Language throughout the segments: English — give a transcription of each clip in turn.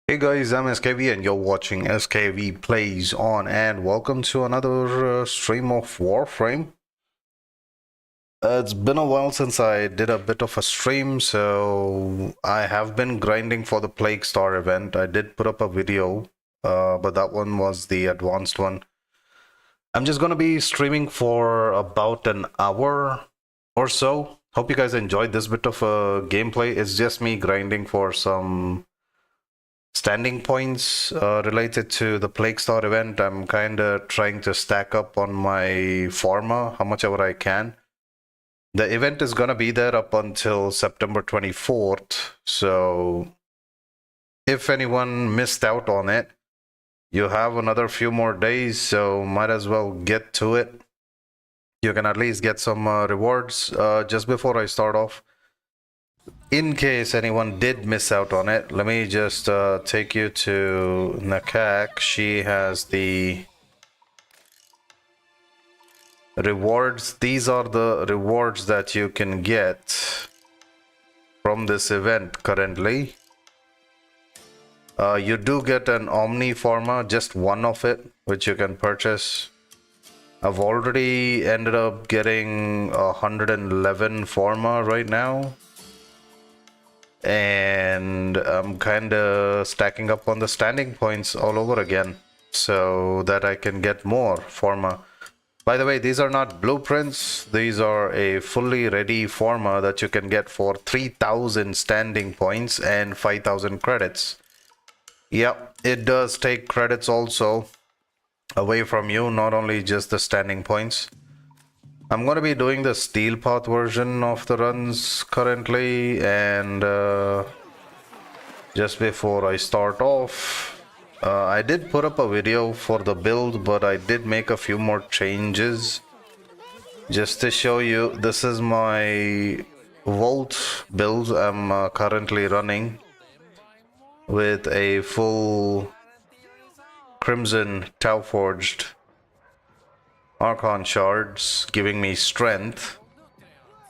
Hey guys, I'm SKV and you're watching SKV Plays On, and welcome to another stream of Warframe. It's been a while since I did a bit of a stream, so I have been grinding for the Plague Star event. I did put up a video, but that one was the advanced one. I'm just going to be streaming for about an hour or so. Hope you guys enjoyed this bit of gameplay. It's just me grinding for some standing points related to the Plague Star event. I'm kind of trying to stack up on my pharma, how much ever I can. The event is going to be there up until September 24th. So if anyone missed out on it, you have another few more days, so might as well get to it. You can at least get some rewards. Just before I start off, in case anyone did miss out on it, let me just take you to Nakak. She has the rewards. These are the rewards that you can get from this event currently. You do get an Omni Pharma, just one of it, which you can purchase. I've already ended up getting 111 Pharma right now. And I'm kind of stacking up on the standing points all over again so that I can get more Pharma. By the way, these are not blueprints. These are a fully ready Pharma that you can get for 3,000 standing points and 5,000 credits. Yep, it does take credits also away from you, not only just the standing points. I'm going to be doing the steel path version of the runs currently, and just before I start off, I did put up a video for the build, but I did make a few more changes just to show you. This is my Vault build I'm currently running with a full Crimson Tau Forged Archon shards, giving me strength.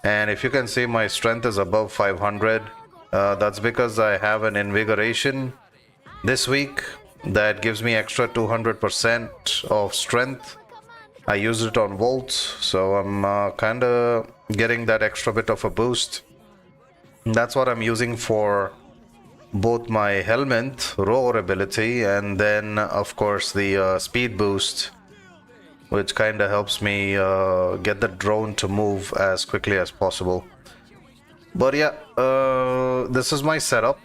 And if you can see, my strength is above 500. That's because I have an invigoration this week that gives me extra 200% of strength. I use it on Volts, so I'm kind of getting that extra bit of a boost. And that's what I'm using for both my Helmet Roar ability and then, of course, the speed boost, which kind of helps me get the drone to move as quickly as possible. But yeah, this is my setup.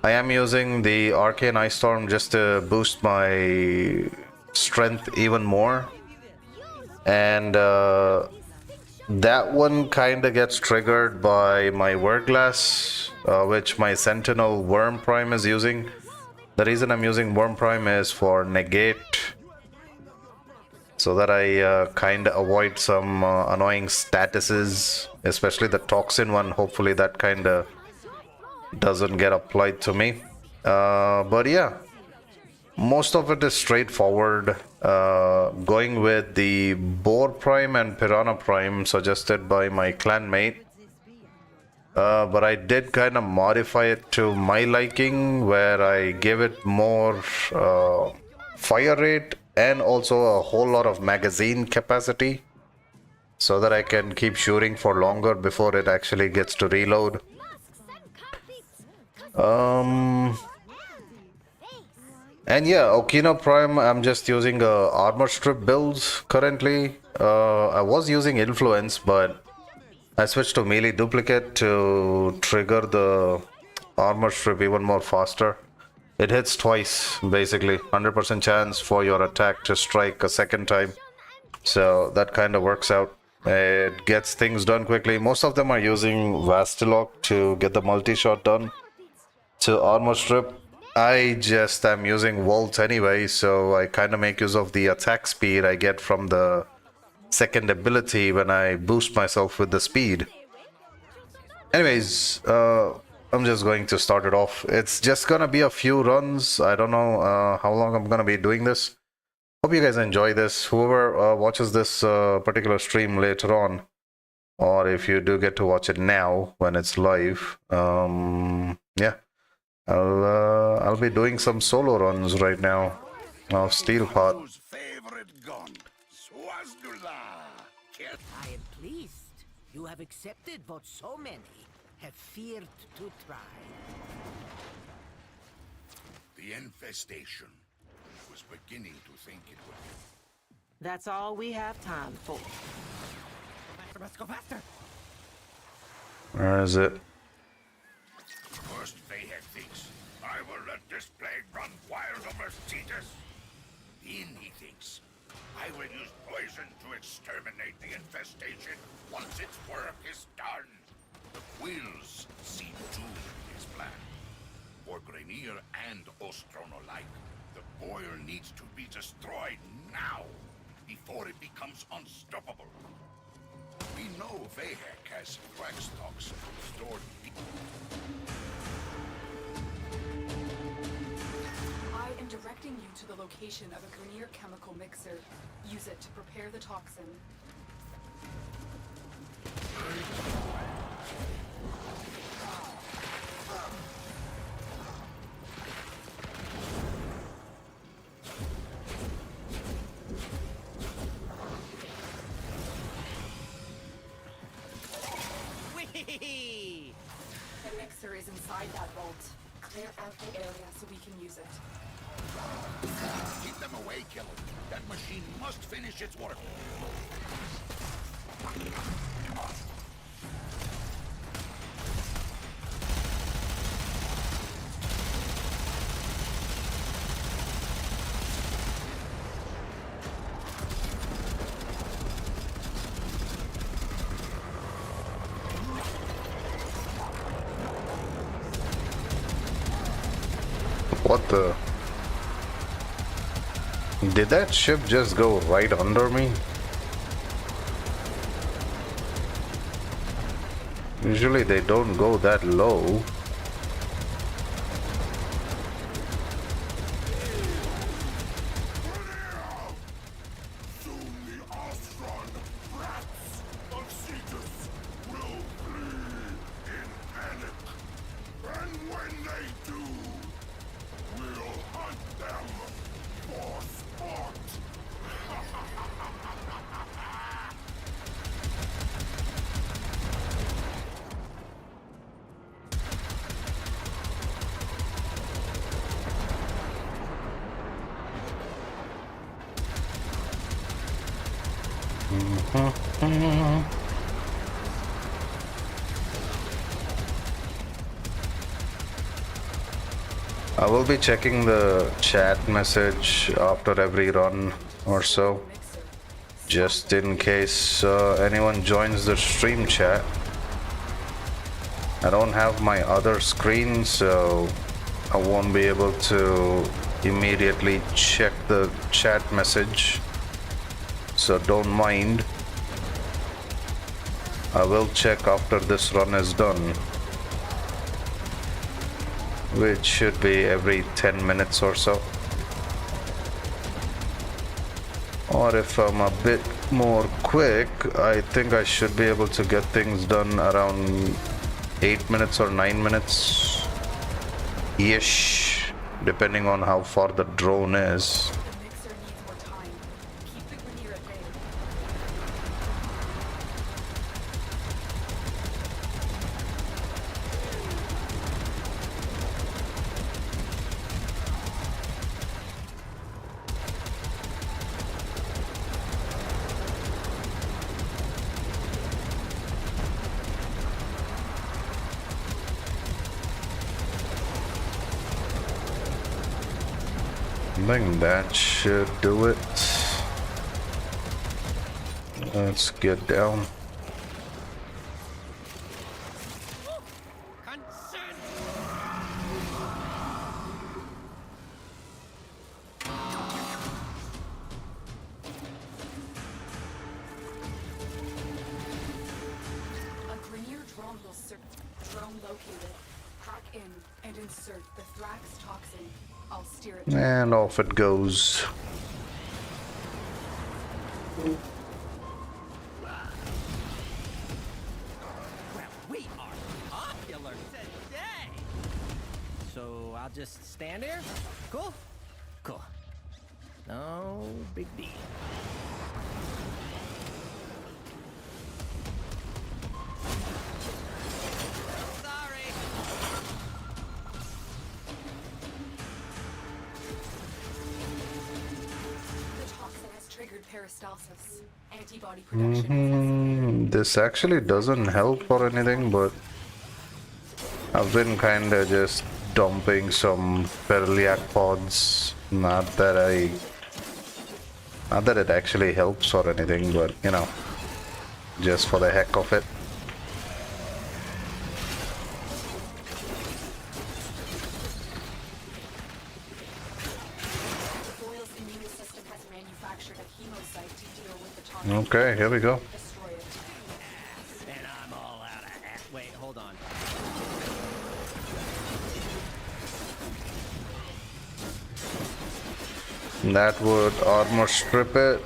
I am using the Arcane Ice Storm just to boost my strength even more. And that one kind of gets triggered by my Wearglass, which my Sentinel Worm Prime is using. The reason I'm using Worm Prime is for negate, so that I kind of avoid some annoying statuses, especially the toxin one. Hopefully that kind of doesn't get applied to me. But yeah, most of it is straightforward. Going with the Boar Prime and Piranha Prime suggested by my clanmate. But I did kind of modify it to my liking, where I gave it more fire rate and also a whole lot of magazine capacity, so that I can keep shooting for longer before it actually gets to reload. And yeah, Okina Prime, I'm just using armor strip builds currently. I was using influence, but I switched to melee duplicate to trigger the armor strip even more faster. It hits twice, basically. 100% chance for your attack to strike a second time. So that kind of works out. It gets things done quickly. Most of them are using Vastilok to get the multi-shot done to armor strip. I just am using Volt anyway, so I kind of make use of the attack speed I get from the second ability when I boost myself with the speed. Anyways, I'm just going to start it off. It's just gonna be a few runs. I don't know how long I'm gonna be doing this. Hope you guys enjoy this. Whoever watches this particular stream later on, or if you do get to watch it now when it's live, yeah, I'll be doing some solo runs right now of Steel Pot. Favorite gun, Swazdula. I am pleased. You have accepted what so many have feared to try. The infestation. I was beginning to think it would. That's all we have time for. Let's go faster. Where is it? First Vahek thinks, I will let this plague run wild over Cetus. Then he thinks, I will use poison to exterminate the infestation once its work is done. The Quills seem doomed in his plan. For Grenier and Ostron alike, the boil needs to be destroyed now, before it becomes unstoppable. We know Vahek has Thrax stocks stored deep. I am directing you to the location of a Grenier chemical mixer. Use it to prepare the toxin. The mixer is inside that vault. Clear out the area so we can use it. Keep them away, Killer. That machine must finish its work. What the? Did that ship just go right under me? Usually they don't go that low. Soon the Ostron brats of Cetus will flee in panic. And when they do, we'll hunt them for sport. I will be checking the chat message after every run or so, Mixer. just in case anyone joins the stream chat. I don't have my other screen, so I won't be able to immediately check the chat message, so don't mind. I will check after this run is done, which should be every 10 minutes or so. Or if I'm a bit more quick, I think I should be able to get things done around 8 minutes or 9 minutes ish, depending on how far the drone is. The mixer needs more time. Keep the Grenier at bay. I think that should do it. Let's get down. A Grenier drone will drone located. Hack in and insert the Thrax toxin. I'll steer it. And off it goes. Well, we are popular today. So just stand here? Cool? Cool. No big deal. Sorry. The toxin has triggered peristalsis. Antibody production. This actually doesn't help or anything, but I've been kinda just dumping some Perliac pods. Not that it actually helps or anything, but you know, just for the heck of it. The Boyle's immune system has manufactured a hemocyte to deal with the toxin. Okay, here we go. Destroy it. And I'm all out of wait, hold on. That would armor strip it.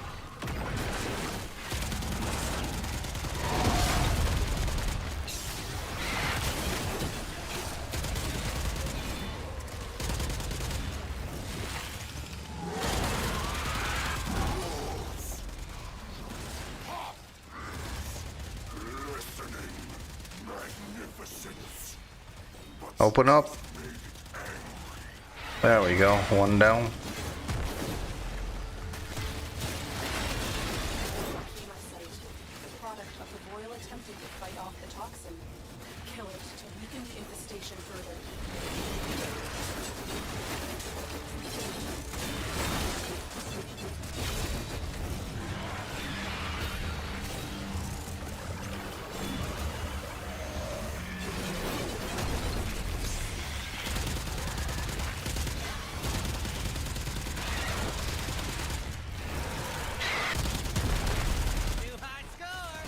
Open up. There we go. One down. Hemocyte, the product of the Boyle attempting to fight off the toxin. Kill it to weaken the infestation further. New high score.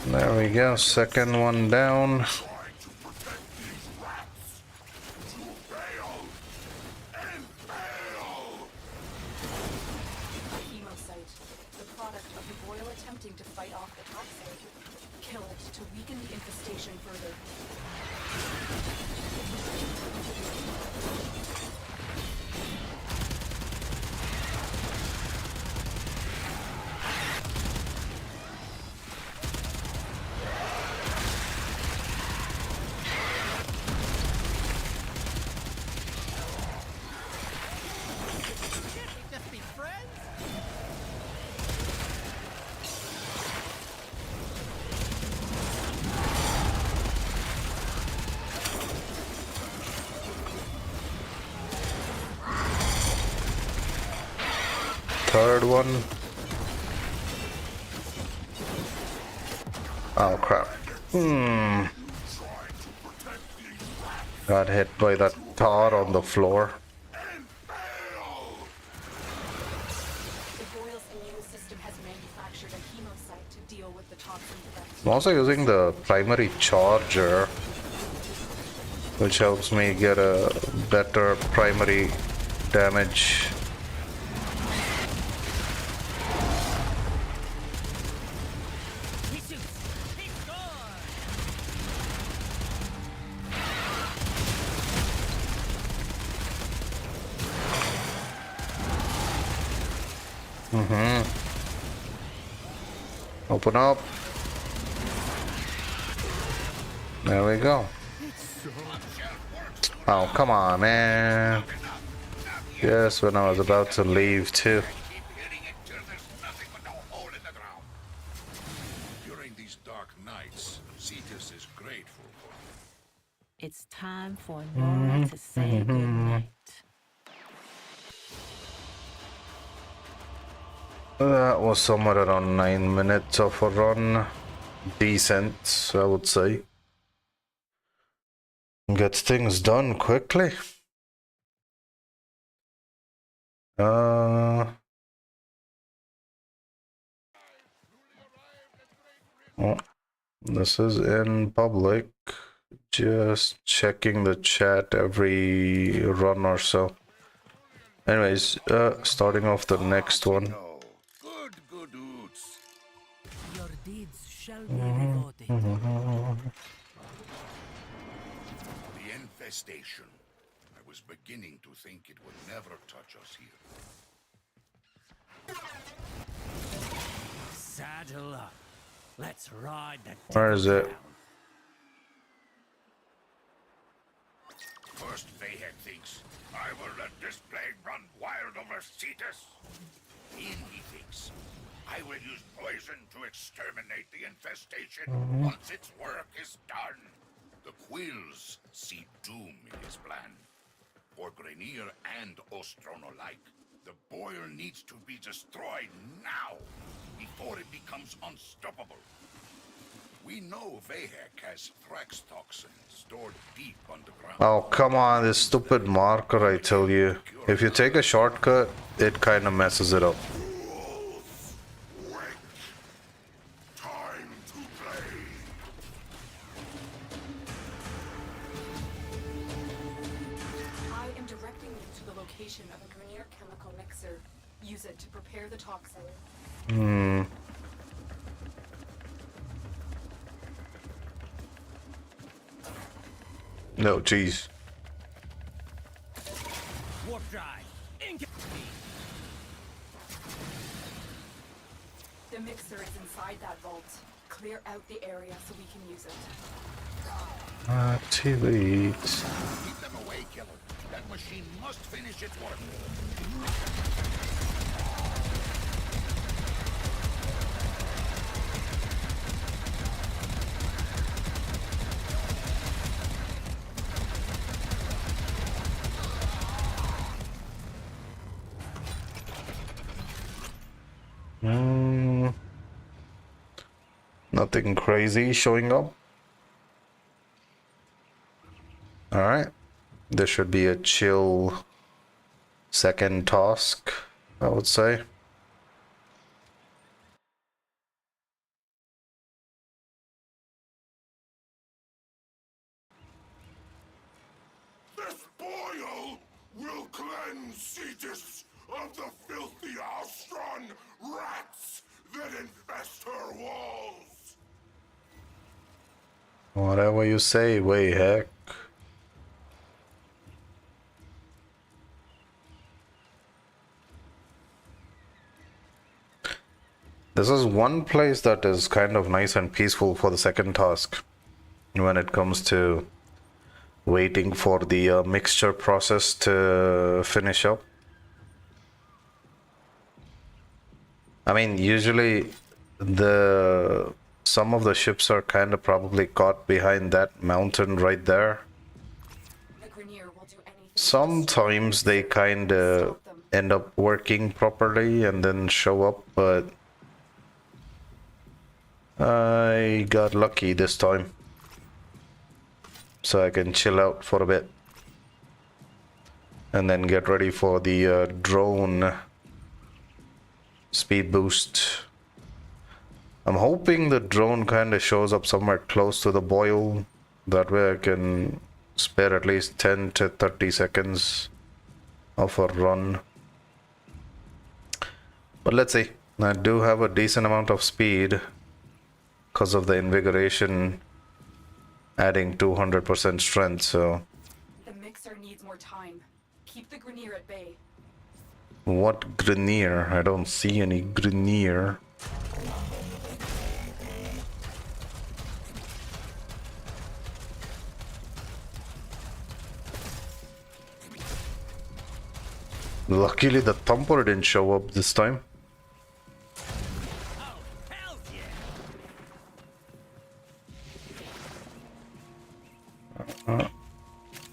There we go. Second one down. Hemocyte, the product of the Boyle attempting to fight off the toxin. Kill it to weaken the infestation further. Just be friends? Third one. Oh crap. Got hit by that tar on the floor. The Boyle's immune system has manufactured a hemocyte to deal with the toxin threat. I'm also using the primary charger, which helps me get a better primary damage. He shoots. He scores. Open up. There we go. Oh, come on, man. Yes, when I was about to leave too. Keep hitting it till there's nothing but a hole in the ground. During these dark nights, Cetus is grateful for you. It's time for Nora to say goodnight. That was somewhere around 9 minutes of a run. Decent, I would say. Get things done quickly. Oh, this is in public. Just checking the chat every run or so. Anyways, starting off the next one. No. Good oots. Your deeds shall be rewarded. The infestation. I was beginning to think it would never touch us here. Saddle up. Let's ride the Where is it? First Vayhead thinks, I will let this plague run wild over Cetus. Then he thinks, I will use poison to exterminate the infestation once its work is done. The Quills see doom in his plan. For Grenier and Ostron alike, the boil needs to be destroyed now, before it becomes unstoppable. We know Vayhek has Thrax toxin stored deep underground. Oh, come on, this stupid marker, I tell you. If you take a shortcut, it kind of messes it up. Time to play. I am directing you to the location of a Grenier chemical mixer. Use it to prepare the toxin. No, jeez. warp drive. The mixer is inside that vault. Clear out the area so we can use it. Activate. Keep them away, killer. That machine must finish its work. Nothing crazy showing up. Alright. This should be a chill second task, I would say. This boil will cleanse Cetus of the filthy Alstron rats that infest her walls. Whatever you say, way heck. This is one place that is kind of nice and peaceful for the second task when it comes to waiting for the mixture process to finish up. I mean, usually some of the ships are kind of probably caught behind that mountain right there. The Grenier will do anything. Sometimes they kind of end up working properly and then show up, but I got lucky this time. So I can chill out for a bit. And then get ready for the drone speed boost. I'm hoping the drone kind of shows up somewhere close to the boil. That way I can spare at least 10 to 30 seconds of a run. But let's see. I do have a decent amount of speed because of the invigoration adding 200% strength, so... The mixer needs more time. Keep the Grenier at bay. What Grenier? I don't see any Grenier. Luckily the thumper didn't show up this time. Oh, hell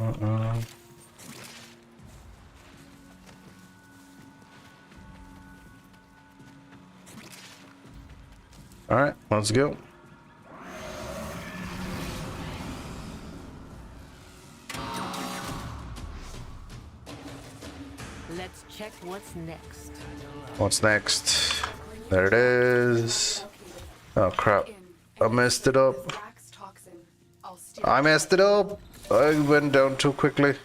yeah! Alright, let's go. Let's check what's next. What's next? There it is. Oh crap. I messed it up. Thrax toxin. I'll steer I messed it up. I went down too quickly.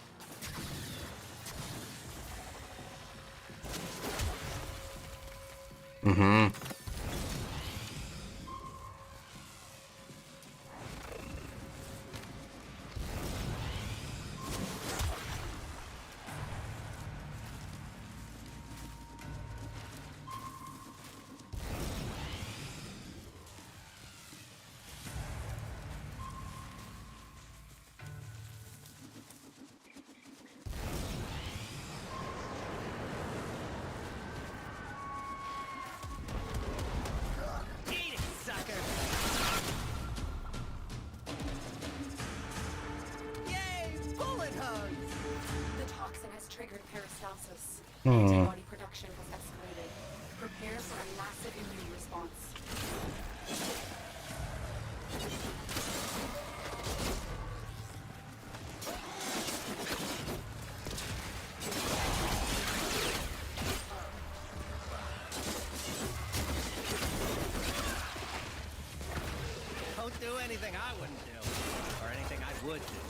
Mm-hmm. Eat it, sucker! Yay! Bullet hugs! The toxin has triggered peristalsis. Antibody production has escalated. Prepare for a massive immune response. Don't do anything I wouldn't do. Or anything I would do.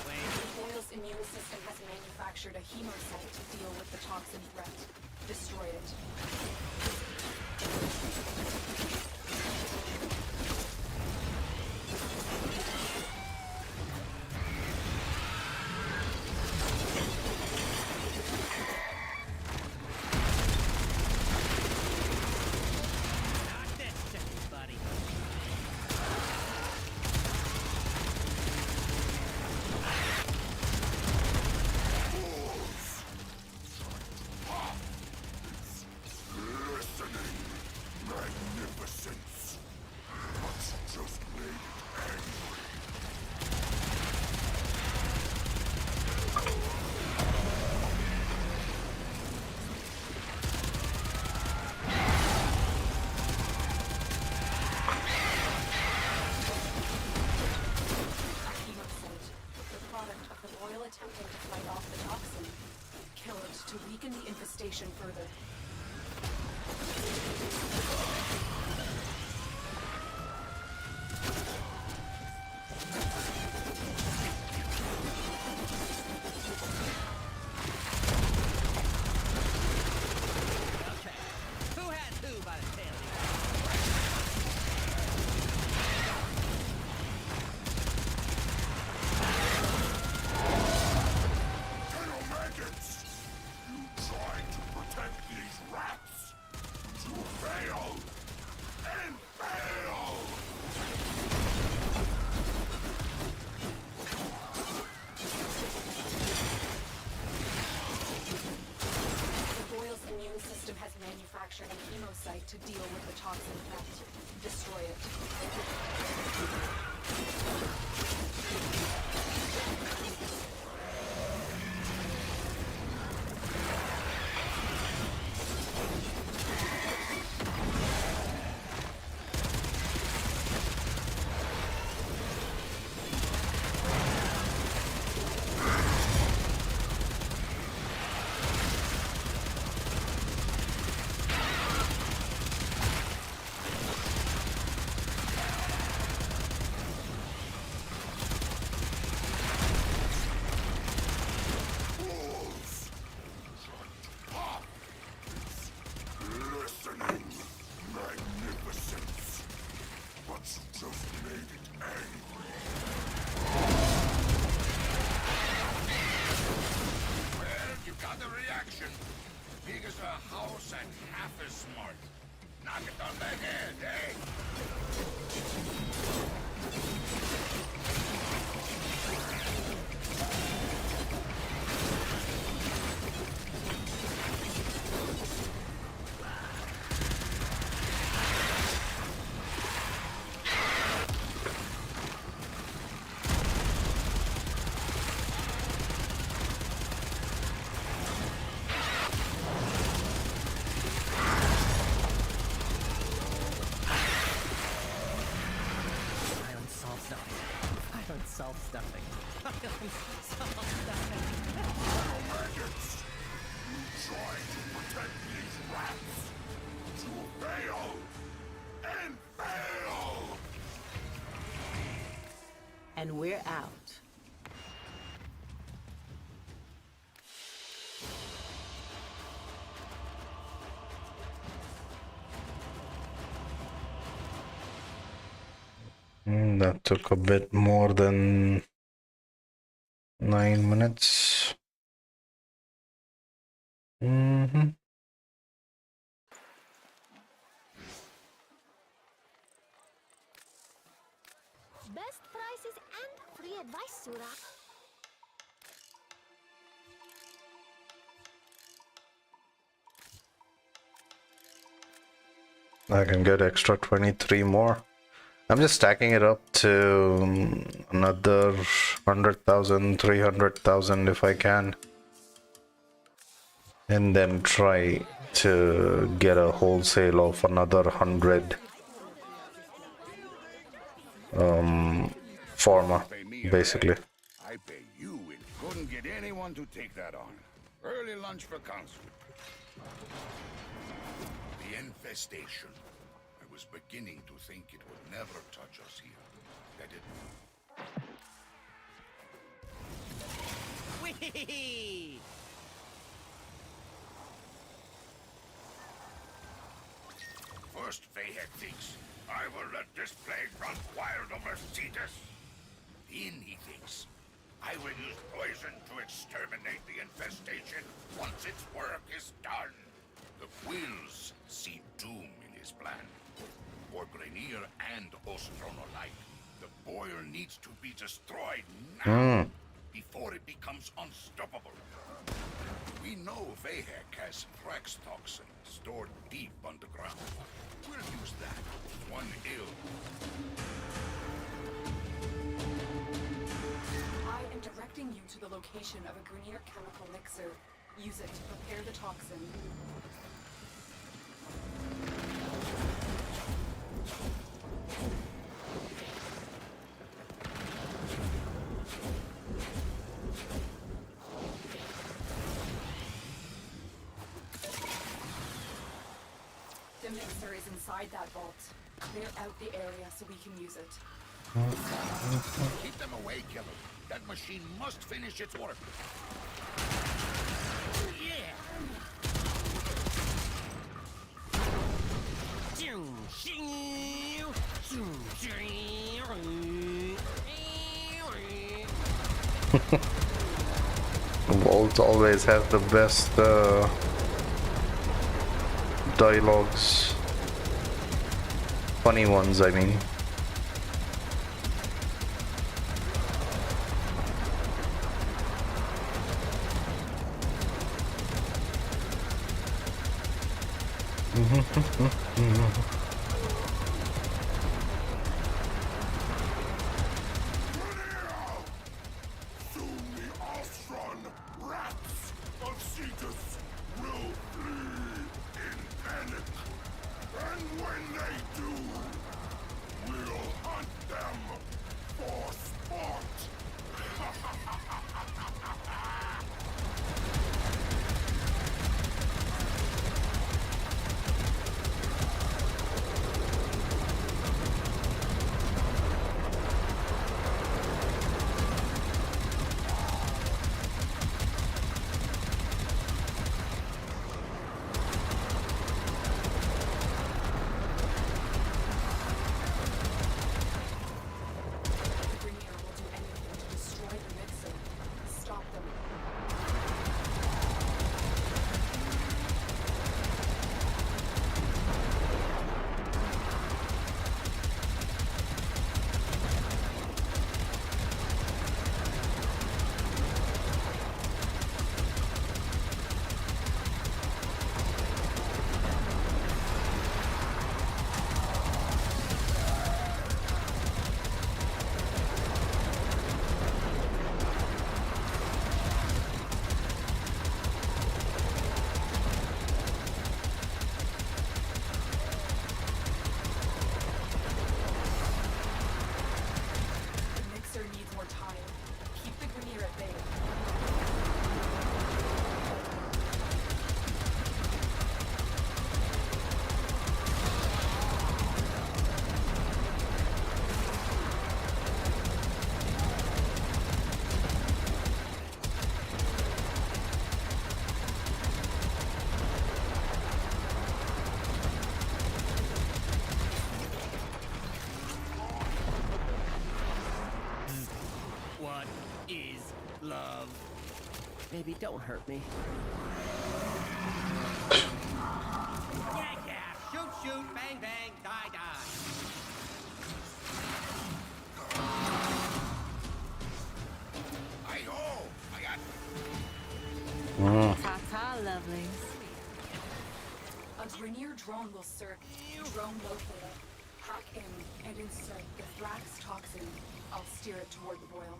Wait. Boyle's immune system has manufactured a hemocyte to deal with the toxin threat. Destroy it. Knock this chicken, buddy. Listening. Magnificence. But you just made it angry. Hemocyte, the product of the Boyle attempting to fight off the toxin. Kill it to weaken the infestation further. Okay. Who had who by the tail here? Little maggots! You tried to protect these rats! You failed! And failed! The Boyle's immune system has manufactured a hemocyte to deal with the toxin threat. Destroy it. Listening. Magnificence. But you just made it angry. Well, you got the reaction. Big as a house and half as smart. Knock it on the head, eh? Self-stuffing. Self-stuffing. Little maggots! You tried to protect these rats! You failed! And failed! And we're out. That took a bit more than 9 minutes. Best prices and free advice, Surah. I can get extra 23 more. I'm just stacking it up to another 100,000, 300,000 if I can. And then try to get a wholesale of another 100 pharma, basically. I pay you and couldn't get anyone to take that on. Early lunch for council. The infestation. I was beginning to think it would never touch us here. That it... Whee! First, Fayhead thinks, I will let this plague run wild over Cetus. Then he thinks, I will use poison to exterminate the infestation once its work is done. The Quills see doom in his plan. For Grenier and Ostron alike, the boil needs to be destroyed now, before it becomes unstoppable. We know Vahek has Thrax toxin stored deep underground. We'll use that. One ill. I am directing you to the location of a Grenier chemical mixer. Use it to prepare the toxin. The mixer is inside that vault. Clear out the area so we can use it. Keep them away, killer. That machine must finish its work. Yeah! Vault always has the best dialogues. Funny ones, I mean. Soon the Ostron rats of Cetus will flee in panic. And when they do, we'll hunt them for sport. Baby, don't hurt me. Yeah, yeah. Shoot, shoot, bang, bang, die, die. Hi-ho! I got Ta-ta, lovelies. A Grineer drone will search. Drone located. Hack in and insert the Thrax toxin. I'll steer it toward the boil.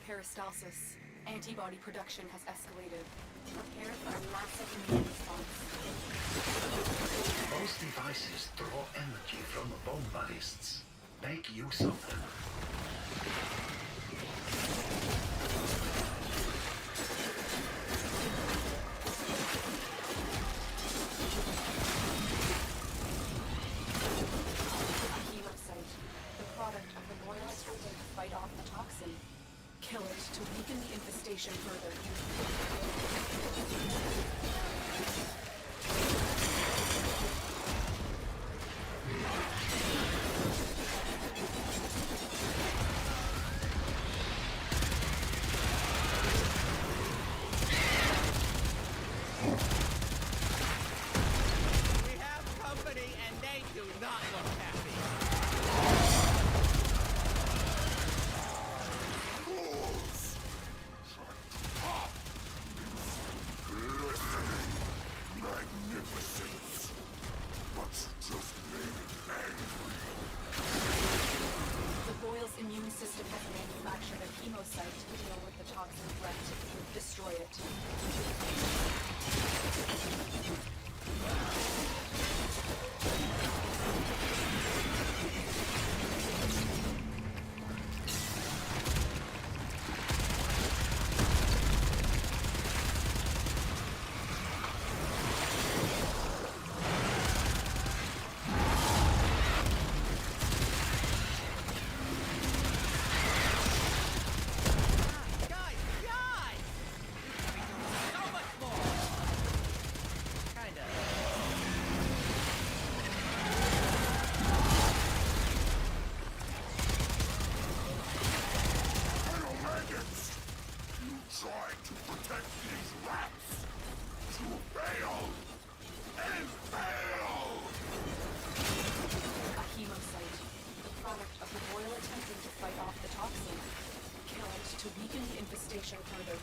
Peristalsis. Antibody production has escalated. Prepare for a massive immune response. Most devices draw energy from bone ballists. Make use of them. Hemocyte, the product of the boil attempting to fight off the toxin. Kill it to weaken the infestation further. We have company and they do not look happy. magnificence. What's just made it angry? The boil's immune system has manufactured a hemocyte to deal with the toxin threat. Destroy it. Guys, guys! So much more! Kinda. Hello, maggots! You tried to protect these rats! To fail! And fail! A hemocyte, the product of the boil attempting to fight off the toxin. Kill it to weaken the infestation further.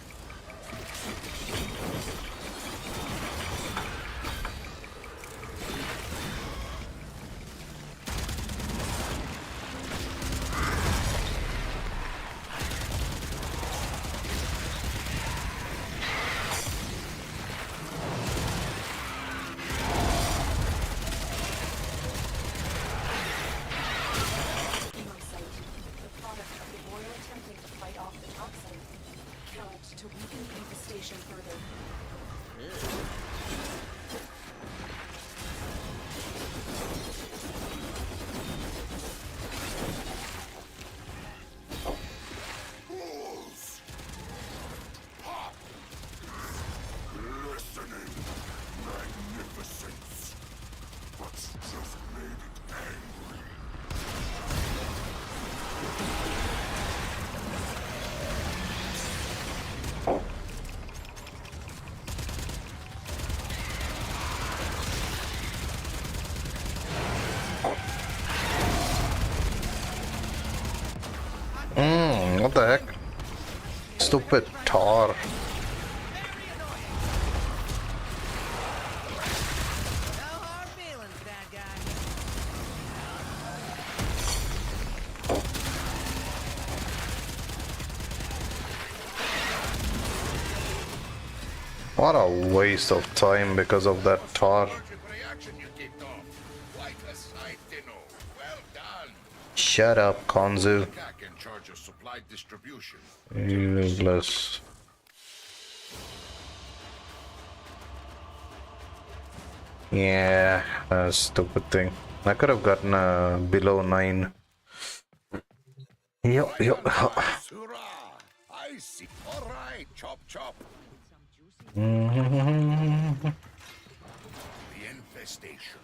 Hemocyte, the product of the boil attempting to fight off the toxin. Kill it to weaken the infestation further. Fools! Ha! Listening! Magnificence! What's just made it angry? What the heck? Stupid tar. Very annoying! No hard feelings, bad guy. What a waste of time because of that tar. Allergic reaction you kicked off. Quite a sight, Dino. Well done. Shut up, Konzu. Macaque in charge of supply distribution. Useless. Yeah, a stupid thing. I could have gotten below 9. Yo. Hurrah! I see. All right, chop chop. The infestation.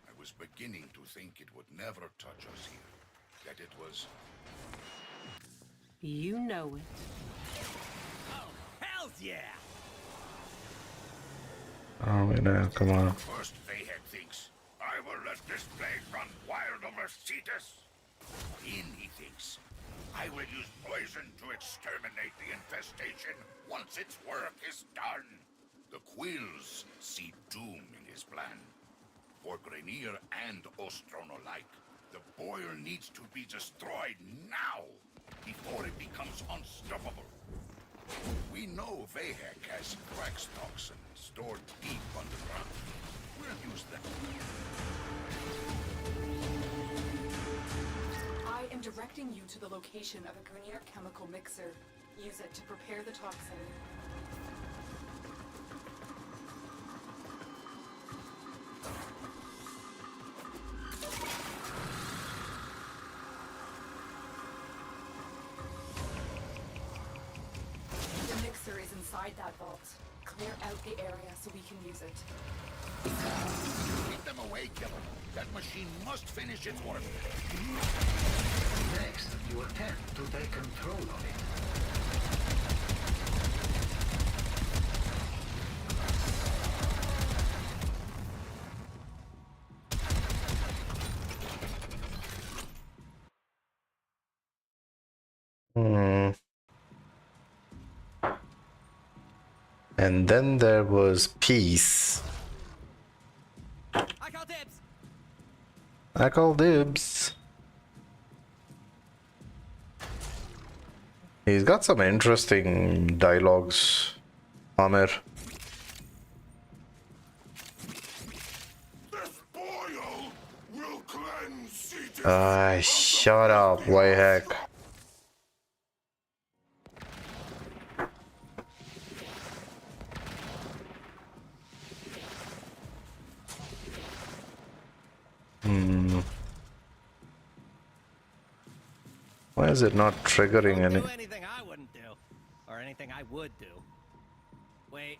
I was beginning to think it would never touch us here. That it was. You know it. Oh, hells yeah! Oh, no, come on. First Vayhead thinks, I will let this plague run wild over Cetus. Then he thinks, I will use poison to exterminate the infestation once its work is done. The Quills see doom in his plan. For Grenier and Ostron alike, the boil needs to be destroyed now, before it becomes unstoppable. We know Vayhek has Thrax toxin stored deep underground. We'll use that. I am directing you to the location of a Grenier chemical mixer. Use it to prepare the toxin. The mixer is inside that vault. Clear out the area so we can use it. Keep them away, killer. That machine must finish its work. Next, you attempt to take control of it. And then there was peace. I call dibs! I call dibs. He's got some interesting dialogues, Amir. This boil will cleanse Cetus. Shut up, Wayhack. Why is it not triggering Don't any? do anything I wouldn't do. Or anything I would do. Wait.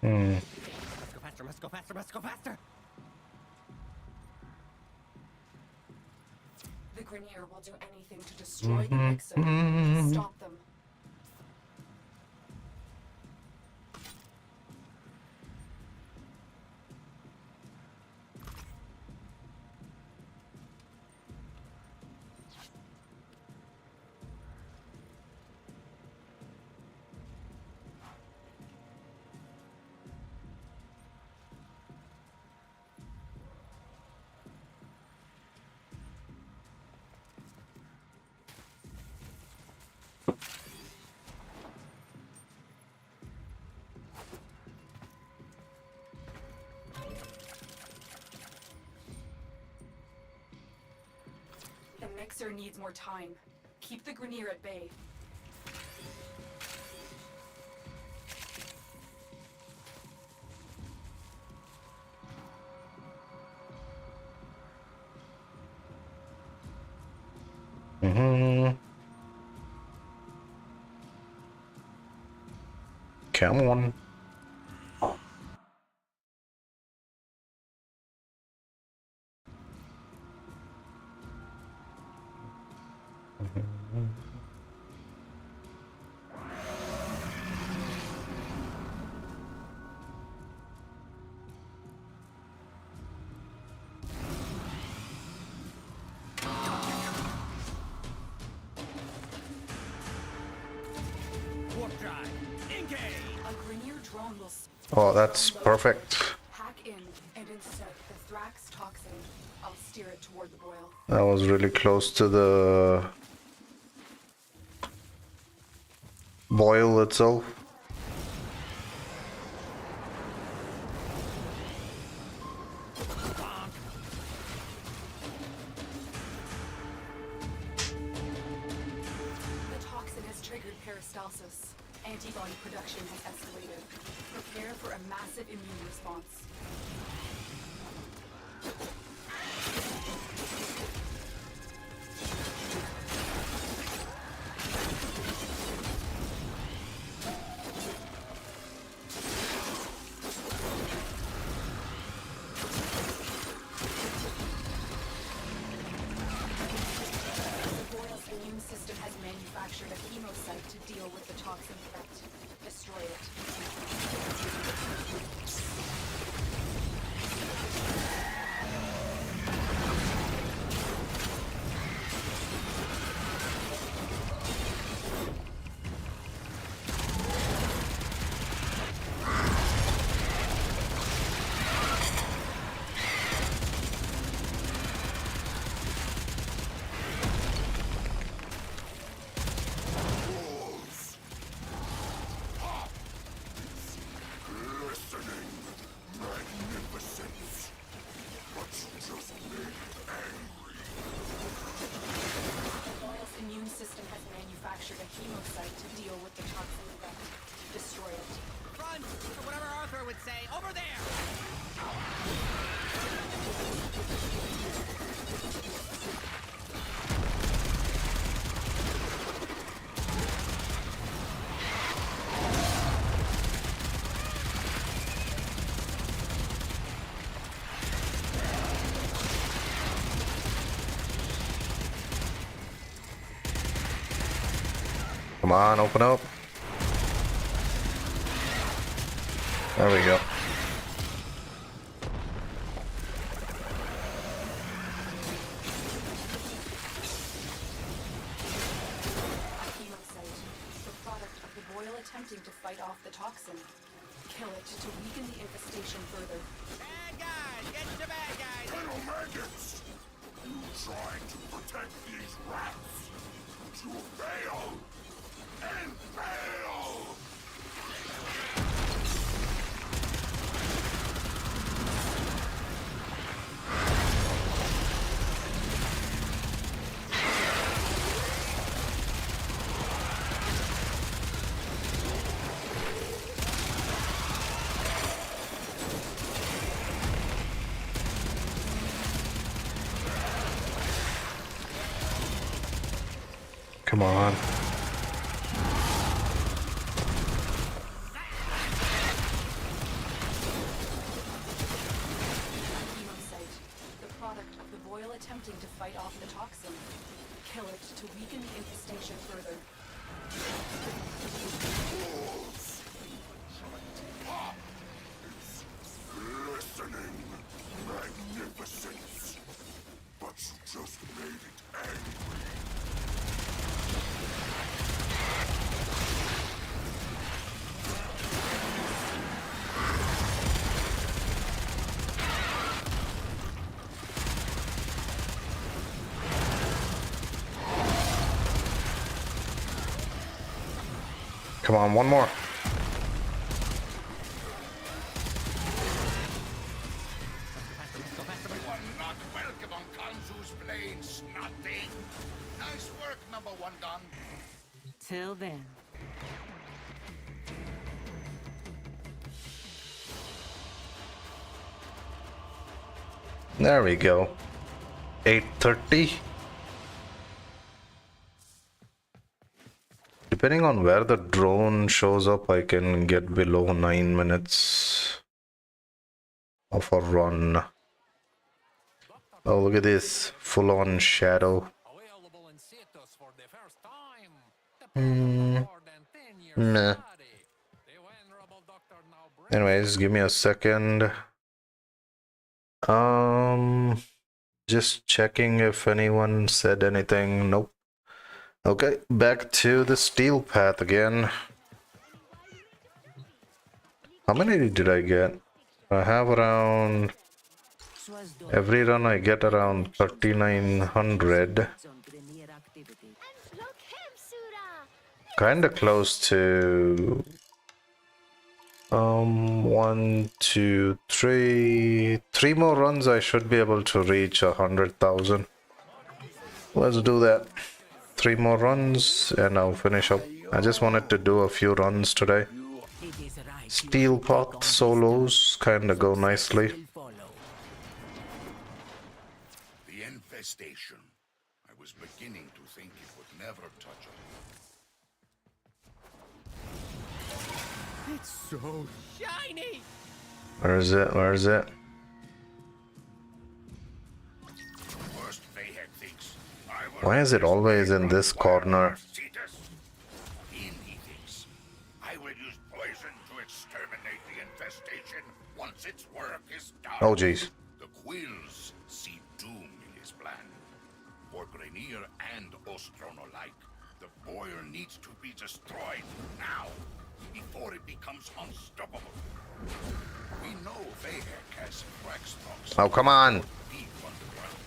Let's go faster, let's go faster, let's go faster! The Grenier will do anything to destroy the mixer. Stop them. The mixer needs more time. Keep the Grenier at bay. Come on. Warp drive! Engage! A Grenier drone will Oh, that's perfect. hack in and insert the Thrax toxin, I'll steer it toward the boil. That was really close to the boil itself. The toxin has triggered peristalsis. Antibody production has escalated. Prepare for a massive immune response. The boil's immune system has manufactured a chemocyte to deal with the toxin threat. Destroy it. Listening, magnificence. But you just made it angry. The boil's immune system has manufactured a chemocyte to deal with the toxin threat. Destroy it. Front, or whatever Arthur would say. Over there! Come on, open up. There we go. A chemocyte, the product of the boil attempting to fight off the toxin. Kill it to weaken the infestation further. Bad guys! Get your bad guys! Little maggots! You trying to protect these rats? But you fail! And fail! Come on. Chemocyte, the product of the boil attempting to fight off the toxin. Kill it to weaken the infestation further. Listening, magnificence. But you just made it angry. Come on, one more. You are not welcome on Kanzu's blades, nothing. Nice work, number one gun. Till then. There we go. 8:30. Depending on where the drone shows up, I can get below 9 minutes of a run. Oh, look at this full-on shadow. Available in Cetus for the first time. The Hmm. more than 10 years Nah. study. The venerable doctor now brings Anyways, give me a second. Just checking if anyone said anything. Nope. Okay, back to the steel path again. How many did I get? I have around Every run I get around 3900. And block him, Sura. Kinda close to 1, 2, 3. 3 more runs I should be able to reach 100,000. Let's do that. 3 more runs and I'll finish up. I just wanted to do a few runs today. Steel pot solos kinda go nicely. The infestation. I was beginning to think it would never touch us. It's so shiny! Where is it? Where is it? First Bayhead thinks I will Why is it always in this corner? Then he thinks I will use poison to exterminate the infestation once its work is done. Oh jeez. The Quills see doom in his plan. For Grenier and Ostron alike, the boil needs to be destroyed now, before it becomes unstoppable. We know Vahek has frax stocks. Oh, come on. Deep underground.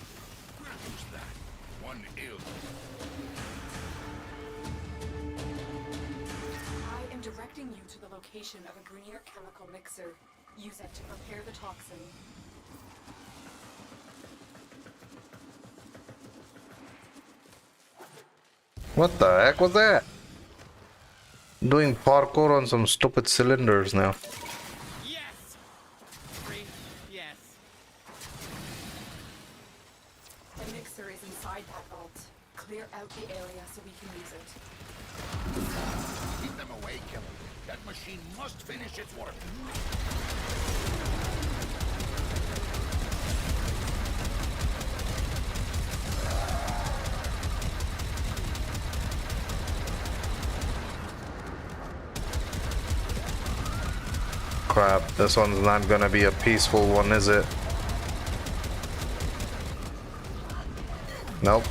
Who's that? One ill. I am directing you to the location of a Grenier chemical mixer. Use it to prepare the toxin. What the heck was that? Doing parkour on some stupid cylinders now. Yes! Yes. The mixer is inside that vault. Clear out the area so we can use it. Keep them away, Killer. That machine must finish its work. Crap, this one's not gonna be a peaceful one, is it? Nope.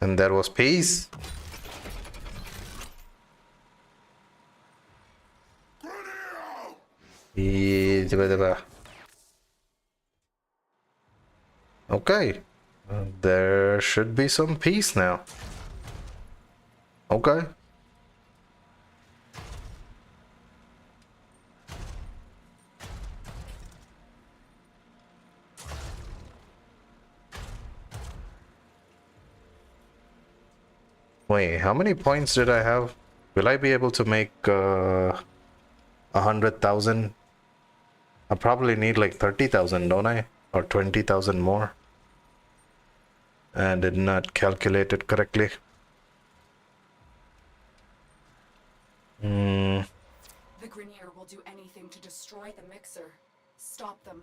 And there was peace. Okay. There should be some peace now. Okay. Wait, how many points did I have? Will I be able to make 100,000? I probably need like 30,000, don't I? Or 20,000 more. And did not calculate it correctly. The Grenier will do anything to destroy the mixer. Stop them.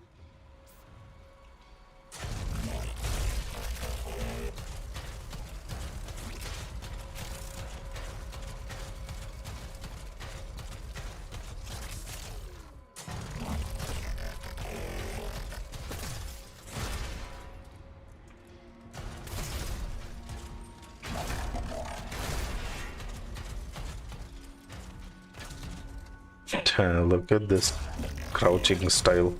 Look at this crouching style.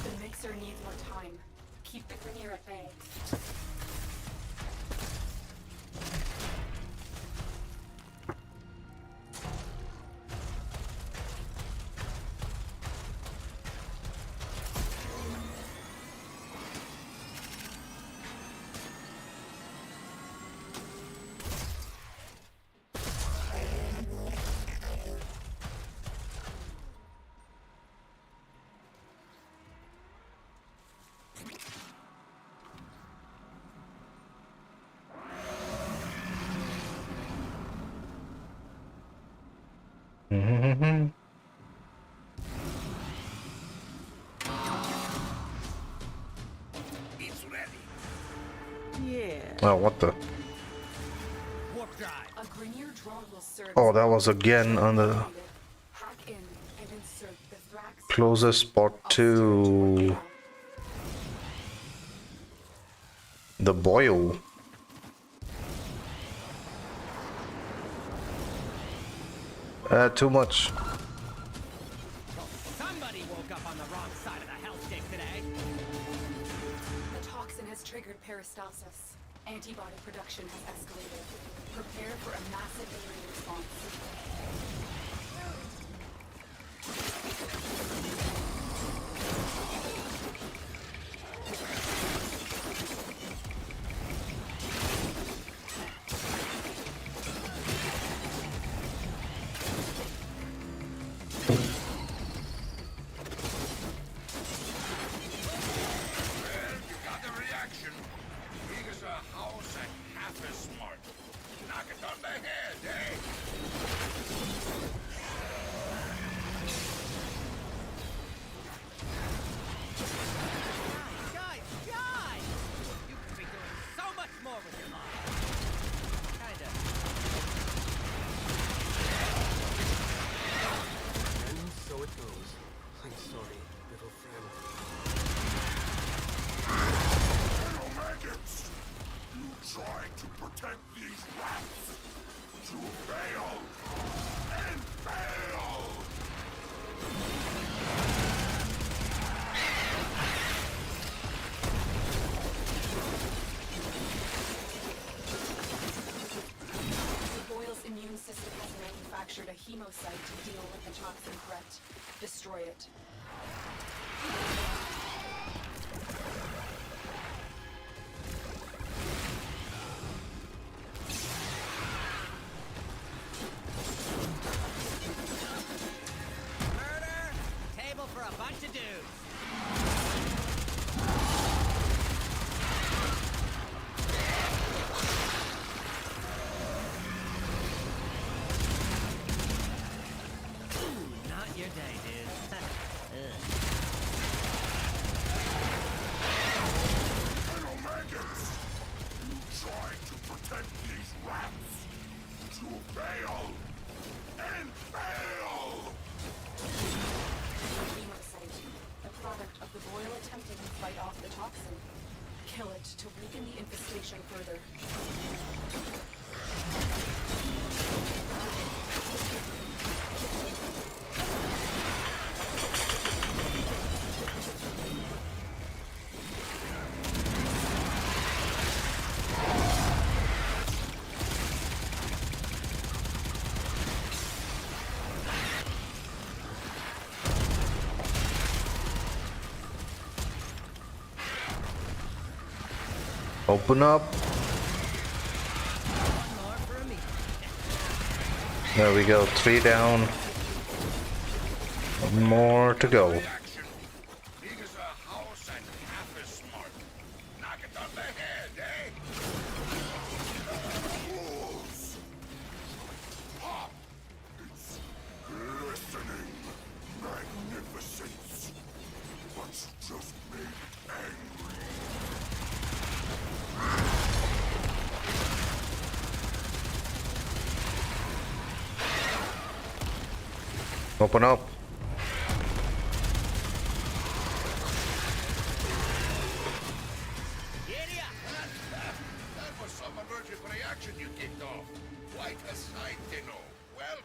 The mixer needs more time. Keep the Grenier at bay. It's ready. Yeah. Oh, what the? Warp surge. Oh, that was again on the Hack in and insert the Thrax closest spot I'll steer it toward the to wall. the boil. Too much. Somebody woke up on the wrong side of the hellstick today. The toxin has triggered peristalsis. Antibody production has escalated. Prepare for a massive immune response. You got the reaction. Big as a house and half as smart. Knock it on the head, eh? Guys! You could be doing so much more with your life. Kinda. And so it goes. I'm sorry, little friend. Little maggots! You tried to protect these rats! To fail! And fail! The Boyle's immune system has manufactured a hemocyte to deal with the toxin threat. Destroy it. Murder! Table for a bunch of dudes. Not your day, dude. Ugh. Little maggots! You tried to protect these rats! To fail! And fail! Hemocyte, a product of the Boyle attempting to fight off the toxin. Kill it to weaken the infestation further. Open up. One more for me. There we go. 3 down. One more to go. Reaction. Big as a house and half as smart. Knock it on the head, eh? Fools! Pop! It's glistening magnificence. But you just made it angry. Open up. Giddy up! That was some allergic reaction you kicked off. Quite a sight, Dino. Well,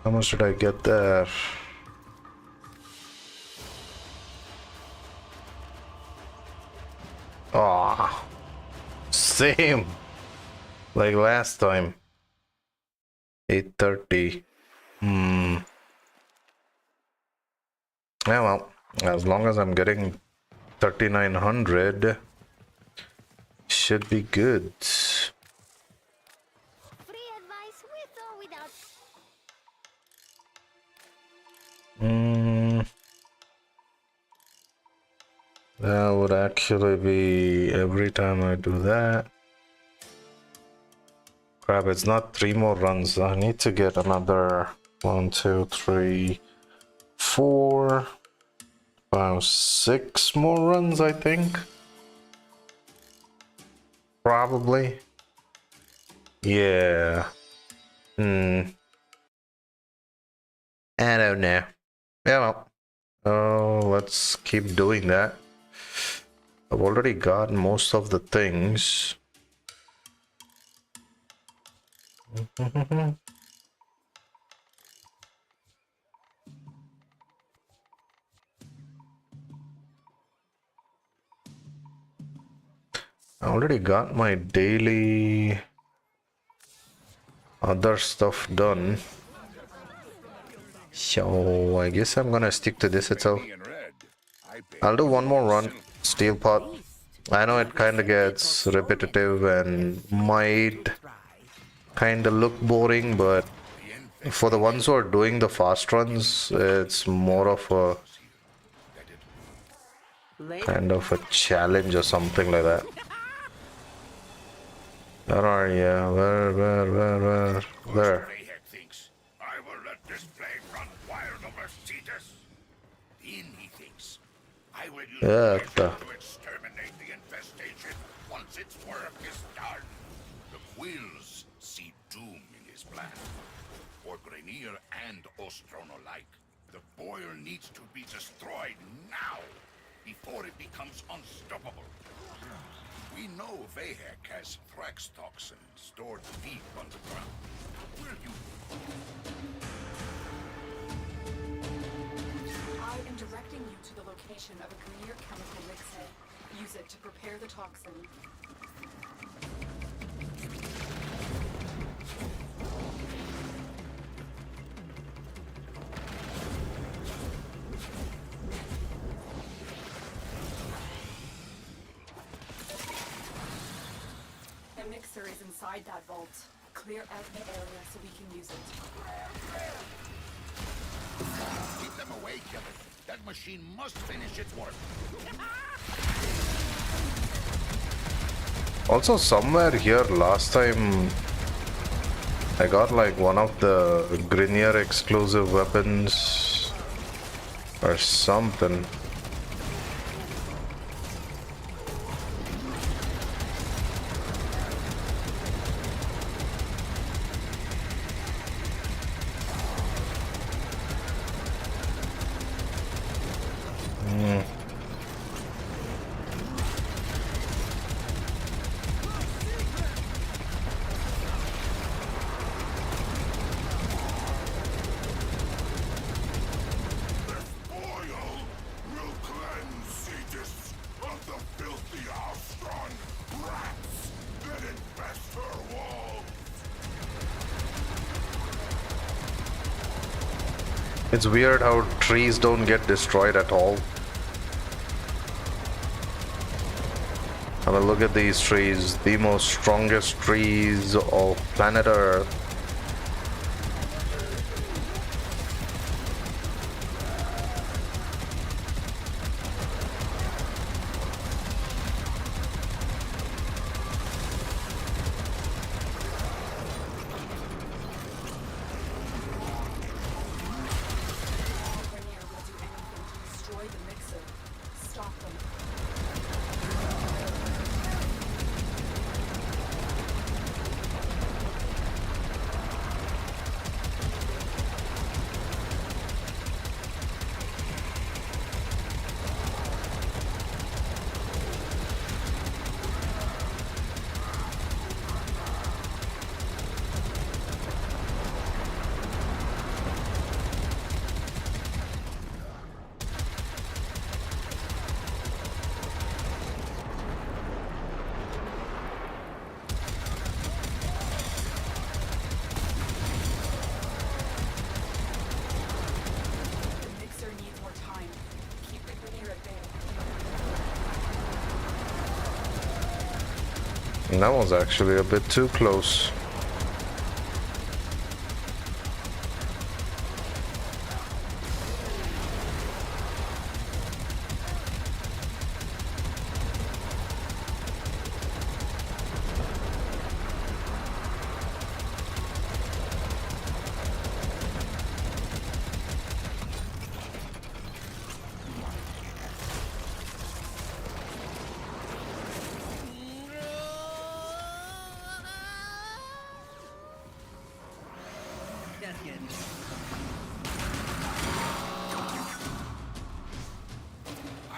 How much did I get there? Ah, same like last time. 830. Yeah, well, as long as I'm getting 3900, should be good. Free advice with or without. That would actually be every time I do that. Crap, it's not 3 more runs. I need to get another 1, 2, 3, 4, 5, 6 more runs, I think. Probably. Yeah. I don't know. Yeah, well. Let's keep doing that. I've already got most of the things. I already got my daily other stuff done. So I guess I'm gonna stick to this itself. I'll do one more run, steel pot. I know it kind of gets repetitive and might kind of look boring, but for the ones who are doing the fast runs, it's more of a kind of a challenge or something like that. Where are you? Where? There. Vahek thinks I will let this plague run wild over Cetus. Then he thinks I will use poison to exterminate the infestation once its work is done. The Quills see doom in his plan. For Grenier and Ostron alike, the boil needs to be destroyed now, before it becomes unstoppable. We know Vahek has Thrax toxin stored deep underground. Will you? I am directing you to the location of a Grenier chemical mixer. Use it to prepare the toxin. The mixer is inside that vault. Clear out the area so we can use it. Keep them away, Kevin. That machine must finish its work. Also, somewhere here last time I got like one of the Grenier exclusive weapons or something. It's weird how trees don't get destroyed at all. I mean, look at these trees, the most strongest trees of planet Earth. Grenier will do anything to destroy the mixer. Stop them. The mixer needs more time. Keep the Grenier at bay. And that was actually a bit too close.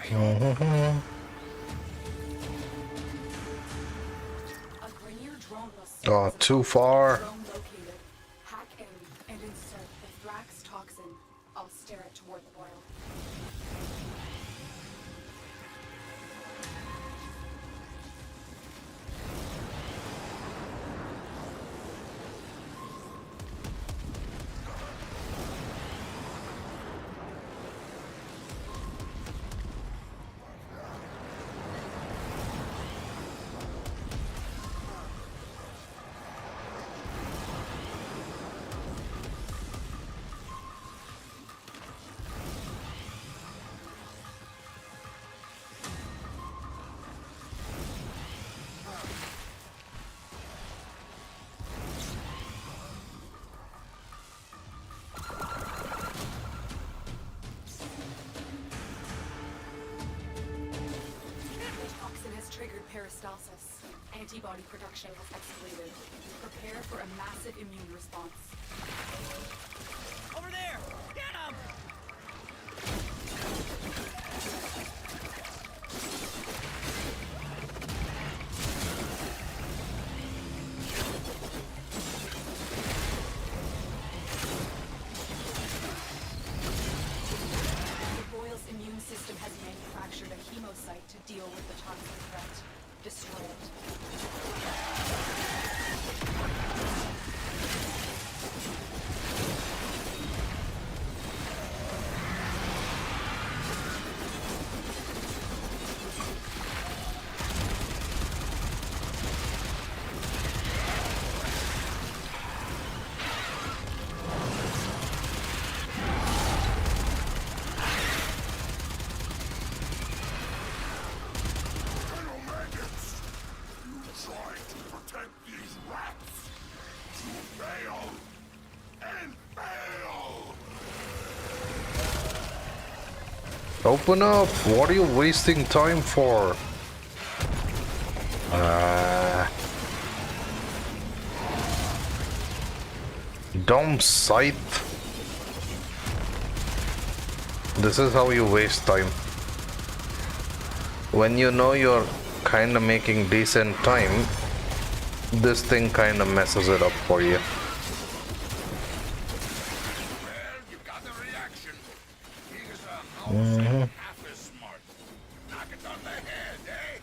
A Grineer drone will serve Oh, as a too box. far. Drone located. Hack in and insert the Thrax toxin. I'll steer it toward the boil. The toxin has triggered peristalsis. Antibody production has escalated. Prepare for a massive immune response. Over there! Get him! The boil's immune system has manufactured a hemocyte to deal with the toxin threat. Destroy it. Colonel Maggots! You tried to protect these rats! You failed! And failed! Open up! What are you wasting time for? Dumb scythe. This is how you waste time. When you know you're kinda making decent time, this thing kinda messes it up for you. Well, you got the reaction. Here's a house half as smart. Knock it on the head, eh?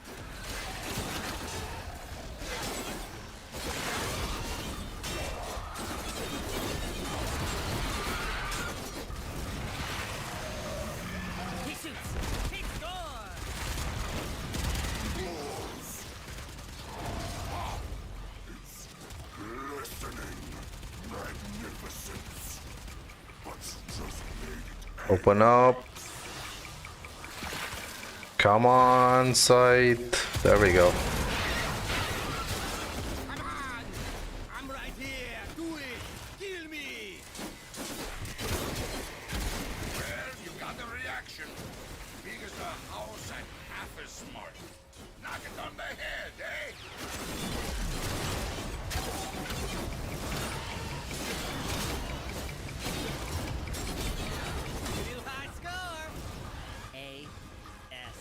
He shoots! He scores! Glistening magnificence. But you just made it. Open up. Come on, scythe. There we go. Come on! I'm right here! Do it! Kill me! Well, you got the reaction. Big as a house and half as smart. Knock it on the head, eh? New high score! A-S-S.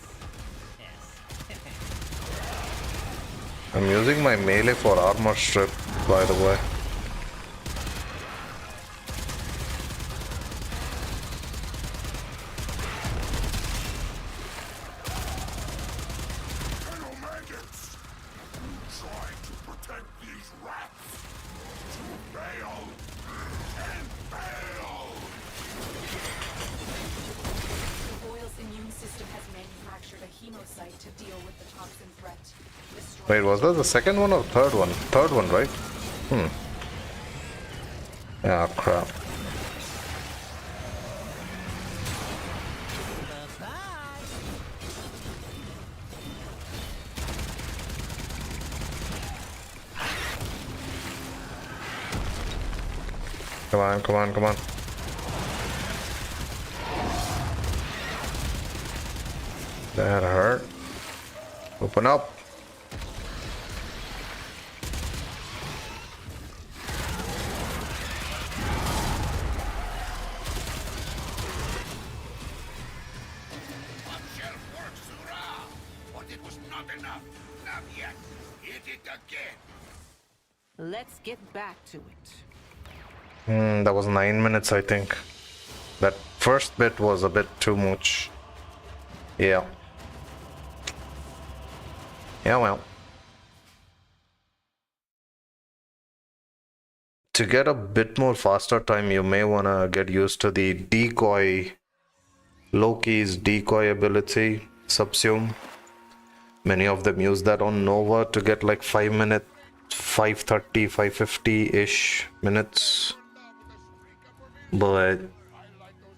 I'm using my melee for armor strip, by the way. Colonel Maggots! You tried to protect these rats! You failed! And failed! The boil's immune system has manufactured a hemocyte to deal with the toxin threat. Destroy Wait, it. was that the second one or third one? Third one, right? Ah, crap. Bye-bye! Come on, come on, come on. That hurt. Open up. On shelf Not enough. Not yet. Hit it again. Let's get back to it. That was 9 minutes, I think. That first bit was a bit too much. Yeah. Yeah, well. To get a bit more faster time, you may want to get used to the decoy, Loki's decoy ability, subsume. Many of them use that on Nova to get like 5 minute, 5:30, 5:50-ish minutes. But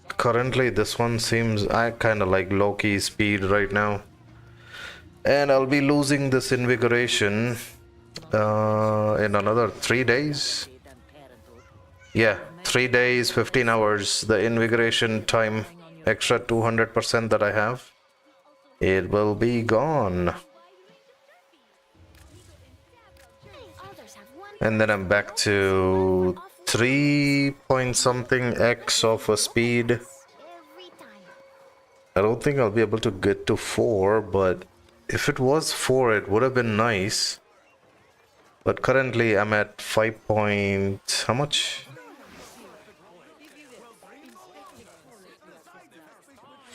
currently this one seems, I kind of like Loki's speed right now. And I'll be losing this invigoration in another 3 days. Yeah, 3 days, 15 hours. The invigoration time, extra 200% that I have, it will be gone. And then I'm back to 3 point something x of a speed. I don't think I'll be able to get to 4, but if it was 4, it would have been nice. But currently I'm at 5 point... how much?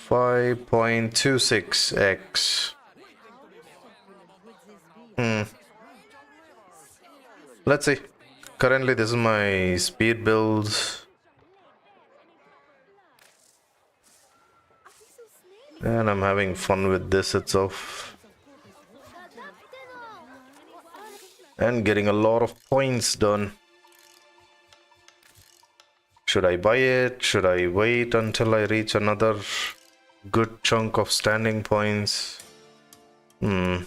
5.26x. Let's see. Currently this is my speed build. And I'm having fun with this itself. And getting a lot of points done. Should I buy it? Should I wait until I reach another good chunk of standing points? I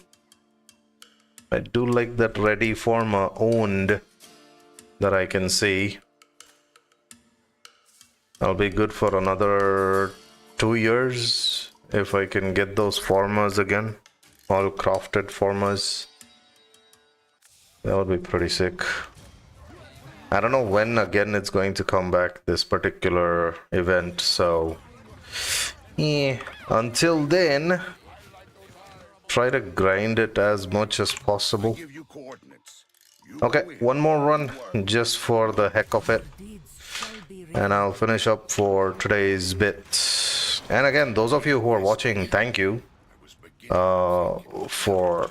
do like that ready forma owned that I can see. I'll be good for another 2 years if I can get those formas again. All crafted formas. That would be pretty sick. I don't know when again it's going to come back, this particular event, so yeah. Until then, try to grind it as much as possible. Okay, one more run just for the heck of it, and I'll finish up for today's bit. And again, those of you who are watching, thank you for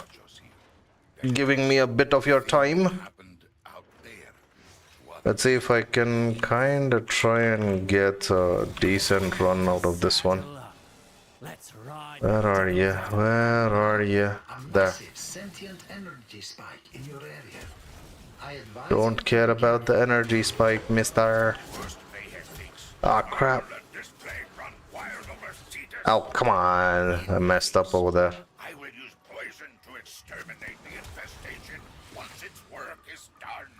giving me a bit of your time. Let's see if I can kind of try and get a decent run out of this one. Where are you? Where are you? There. Sentient energy spike in your area. Don't care about the energy spike, mister. Ah, crap. Oh, come on. I messed up over there. I will use poison to exterminate the infestation once its work is done.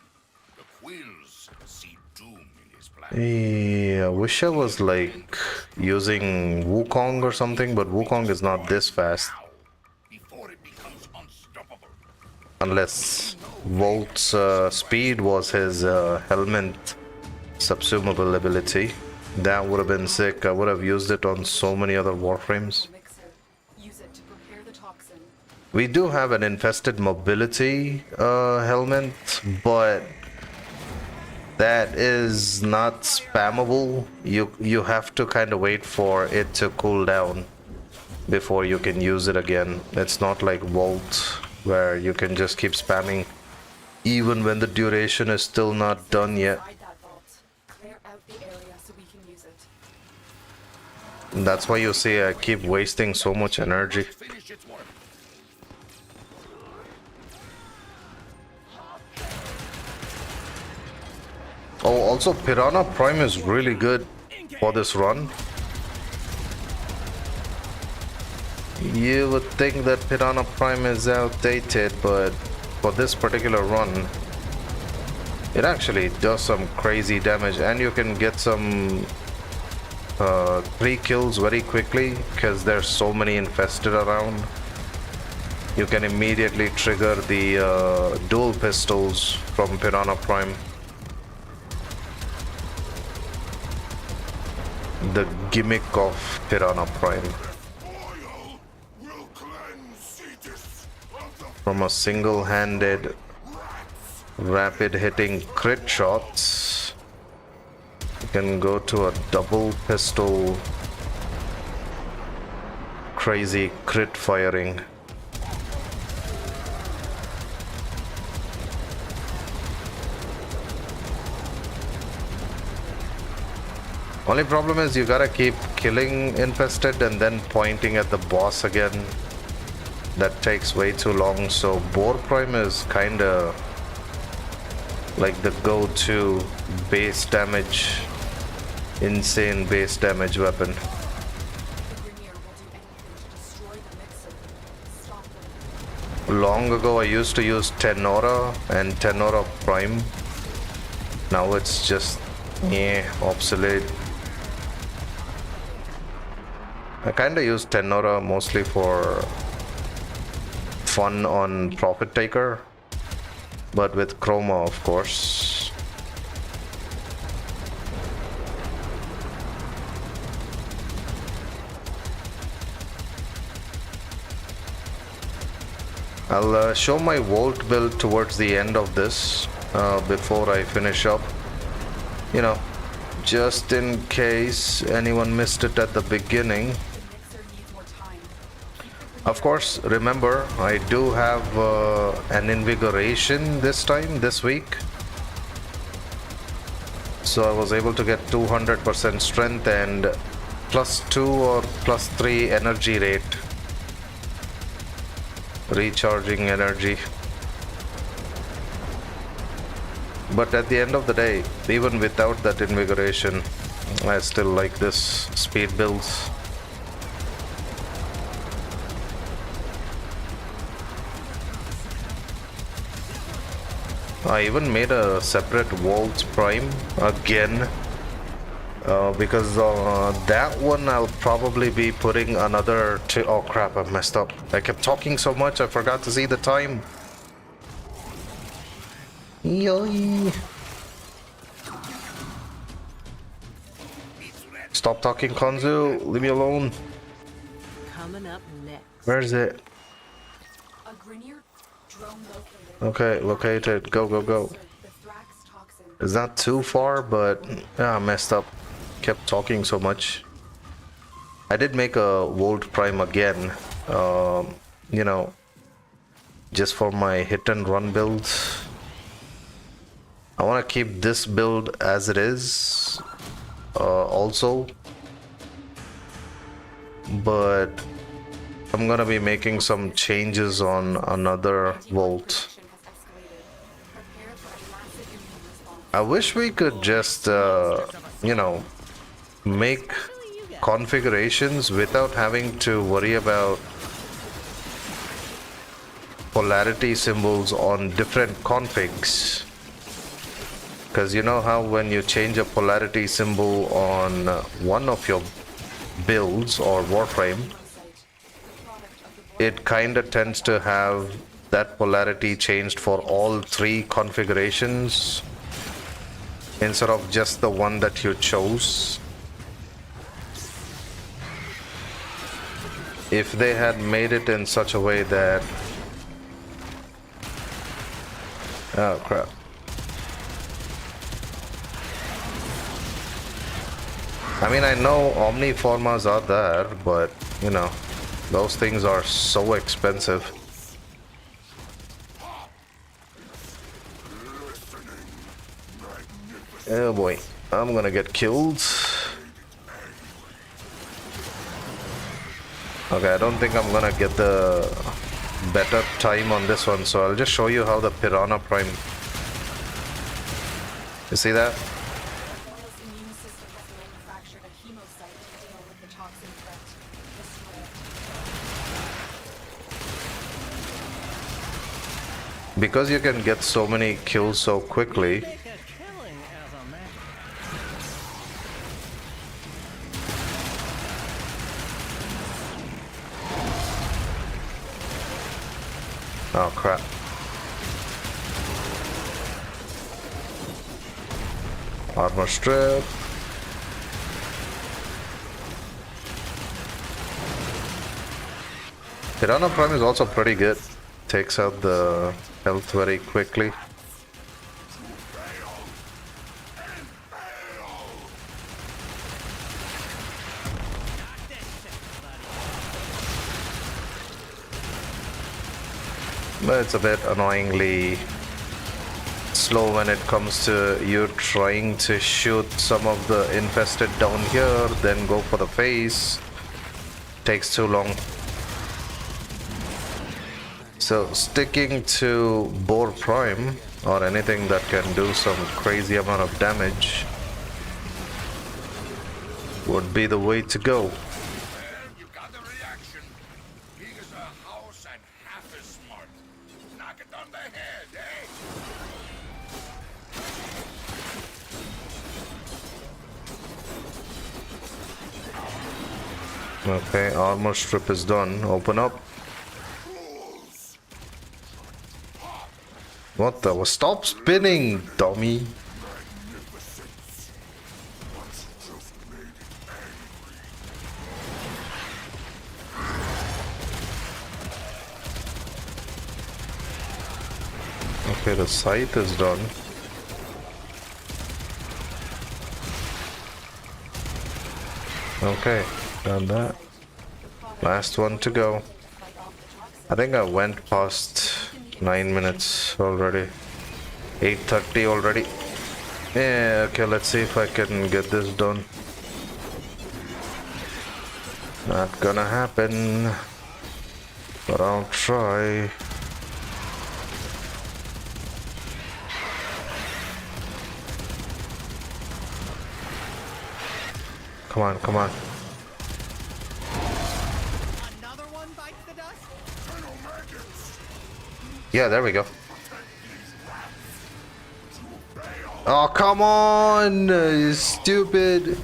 The quills see doom in his plan. Yeah, I wish I was like using Wukong or something, but Wukong is not this fast. Before it becomes unstoppable. Unless Volt's speed was his helmet subsumable ability. That would have been sick. I would have used it on so many other Warframes. Use it to prepare the toxin. We do have an infested mobility helmet, but that is not spammable. You have to kind of wait for it to cool down before you can use it again. It's not like Volt where you can just keep spamming even when the duration is still not done yet. Inside that vault. Clear out the area so we can use it. That's why you see I keep wasting so much energy. Finish its work. Oh, also Piranha Prime is really good for this run. You would think that Piranha Prime is outdated, but for this particular run, it actually does some crazy damage, and you can get some 3 kills very quickly because there's so many infested around. You can immediately trigger the dual pistols from Piranha Prime. The gimmick of Piranha Prime. Oil will cleanse Cetus. from a single-handed rapid hitting crit shots, you can go to a double pistol crazy crit firing. Only problem is you gotta keep killing infested and then pointing at the boss again. That takes way too long, so WARFRAME is kinda like the go-to base damage, insane base damage weapon. The Grineer will do anything to destroy the Mixer. Stop them. Long ago I used to use Tenora and Tenora Prime. Now it's just obsolete. I kinda use Tenora mostly for fun on Profit Taker, but with Chroma, of course. I'll show my Volt build towards the end of this, before I finish up. You know, just in case anyone missed it at the beginning. The Mixer needs more time. Of course, remember, I do have an invigoration this week. So I was able to get 200% strength and +2 or +3 energy rate. Recharging energy. But at the end of the day, even without that invigoration, I still like this speed builds. I even made a separate Volt Prime again, because that one I'll probably be putting another oh crap, I messed up. I kept talking so much I forgot to see the time. Yoy. Stop talking, Konzu. Leave me alone. Coming up next. Where is it? A Grineer drone located. Okay, located. Go, go, go. The Thrax toxin. It's not too far, but I messed up. Kept talking so much. I did make a Volt Prime again. You know, just for my hit and run builds. I want to keep this build as it is, also, but I'm gonna be making some changes on another Volt. Production has escalated. Prepare for a massive immune response. I wish we could just, you know, make configurations without having to worry about polarity symbols on different configs. Because you know how when you change a polarity symbol on one of your builds or Warframe, it kinda tends to have that polarity changed for all 3 configurations instead of just the one that you chose. If they had made it in such a way that... Oh crap. I mean, I know Omniformas are there, but, you know, those things are so expensive. Oh boy, I'm gonna get killed. Okay, I don't think I'm gonna get the better time on this one, so I'll just show you how the Piranha Prime... You see that? Oil's immune system has manufactured a hemocyte to deal with the toxin threat. Destroy it. Because you can get so many kills so quickly, Make a killing as a man. oh crap. Armor strip. Piranha Prime is also pretty good. takes out the health very quickly. But it's a bit annoyingly slow when it comes to you trying to shoot some of the infested down here, then go for the face. Takes too long. So sticking to WARFRAME or anything that can do some crazy amount of damage would be the way to go. Well, you got the reaction. Big as a house and half as smart. Knock it on the head, eh? Okay, armor strip is done. Open up. What the? Stop spinning, dummy. Okay, the scythe is done. Okay, done that. Last one to go. I think I went past 9 minutes already. 8:30 already. Yeah, okay, let's see if I can get this done. Not gonna happen, but I'll try. Come on, come on. Another one bites the dust? Yeah, there we go. Oh, come on, you stupid.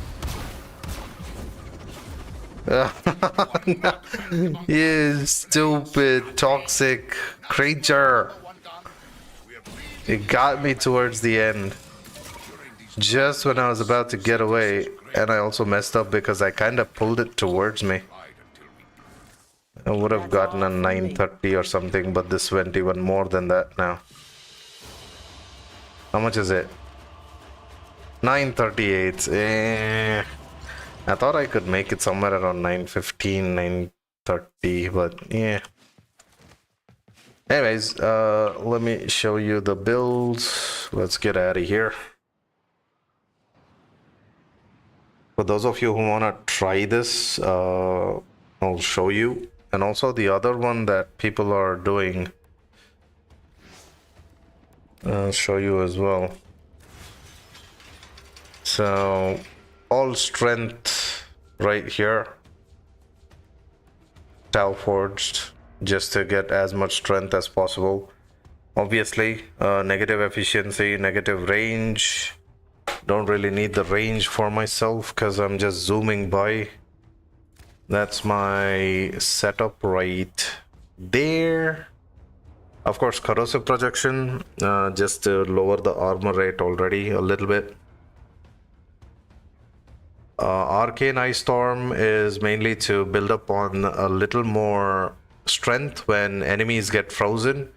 You stupid, toxic creature. It got me towards the end. Just when I was about to get away, and I also messed up because I kind of pulled it towards me. I would have gotten a 930 or something, but this went even more than that now. How much is it? 938. I thought I could make it somewhere around 915, 930, but yeah. Anyways, let me show you the builds. Let's get out of here. For those of you who want to try this, I'll show you. And also the other one that people are doing, I'll show you as well. So, all strength right here. Tau forged, just to get as much strength as possible. Obviously, negative efficiency, negative range. Don't really need the range for myself because I'm just zooming by. That's my setup right there. Of course, corrosive projection, just to lower the armor rate already a little bit. Arcane Ice Storm is mainly to build up on a little more strength when enemies get frozen.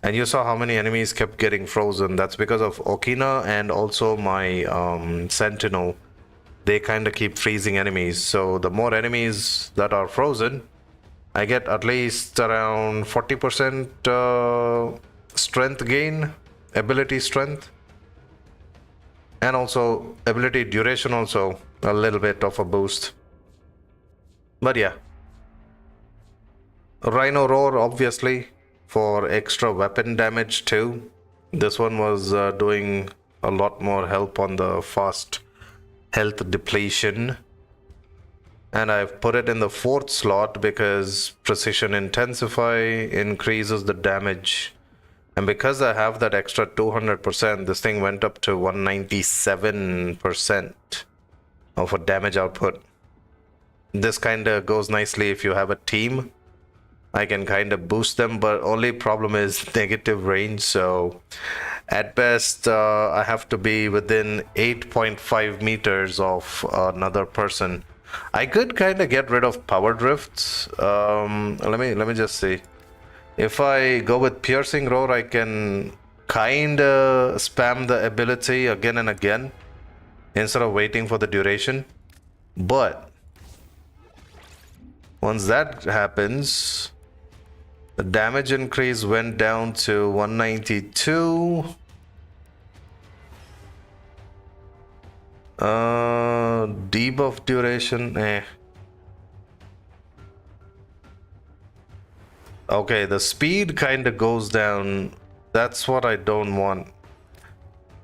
And you saw how many enemies kept getting frozen. That's because of Okina and also my Sentinel. They kind of keep freezing enemies. So the more enemies that are frozen, I get at least around 40% strength gain, ability strength. And also ability duration also a little bit of a boost. But yeah. Rhino Roar obviously for extra weapon damage too. This one was doing a lot more help on the fast health depletion. And I've put it in the 4th slot because Precision Intensify increases the damage. And because I have that extra 200%, this thing went up to 197% of a damage output. This kind of goes nicely if you have a team. I can kind of boost them, but only problem is negative range. So at best, I have to be within 8.5 meters of another person. I could kind of get rid of power drifts. Let me just see. If I go with piercing roar, I can kinda spam the ability again and again instead of waiting for the duration. But once that happens, the damage increase went down to 192. Debuff duration, Okay, the speed kind of goes down. That's what I don't want.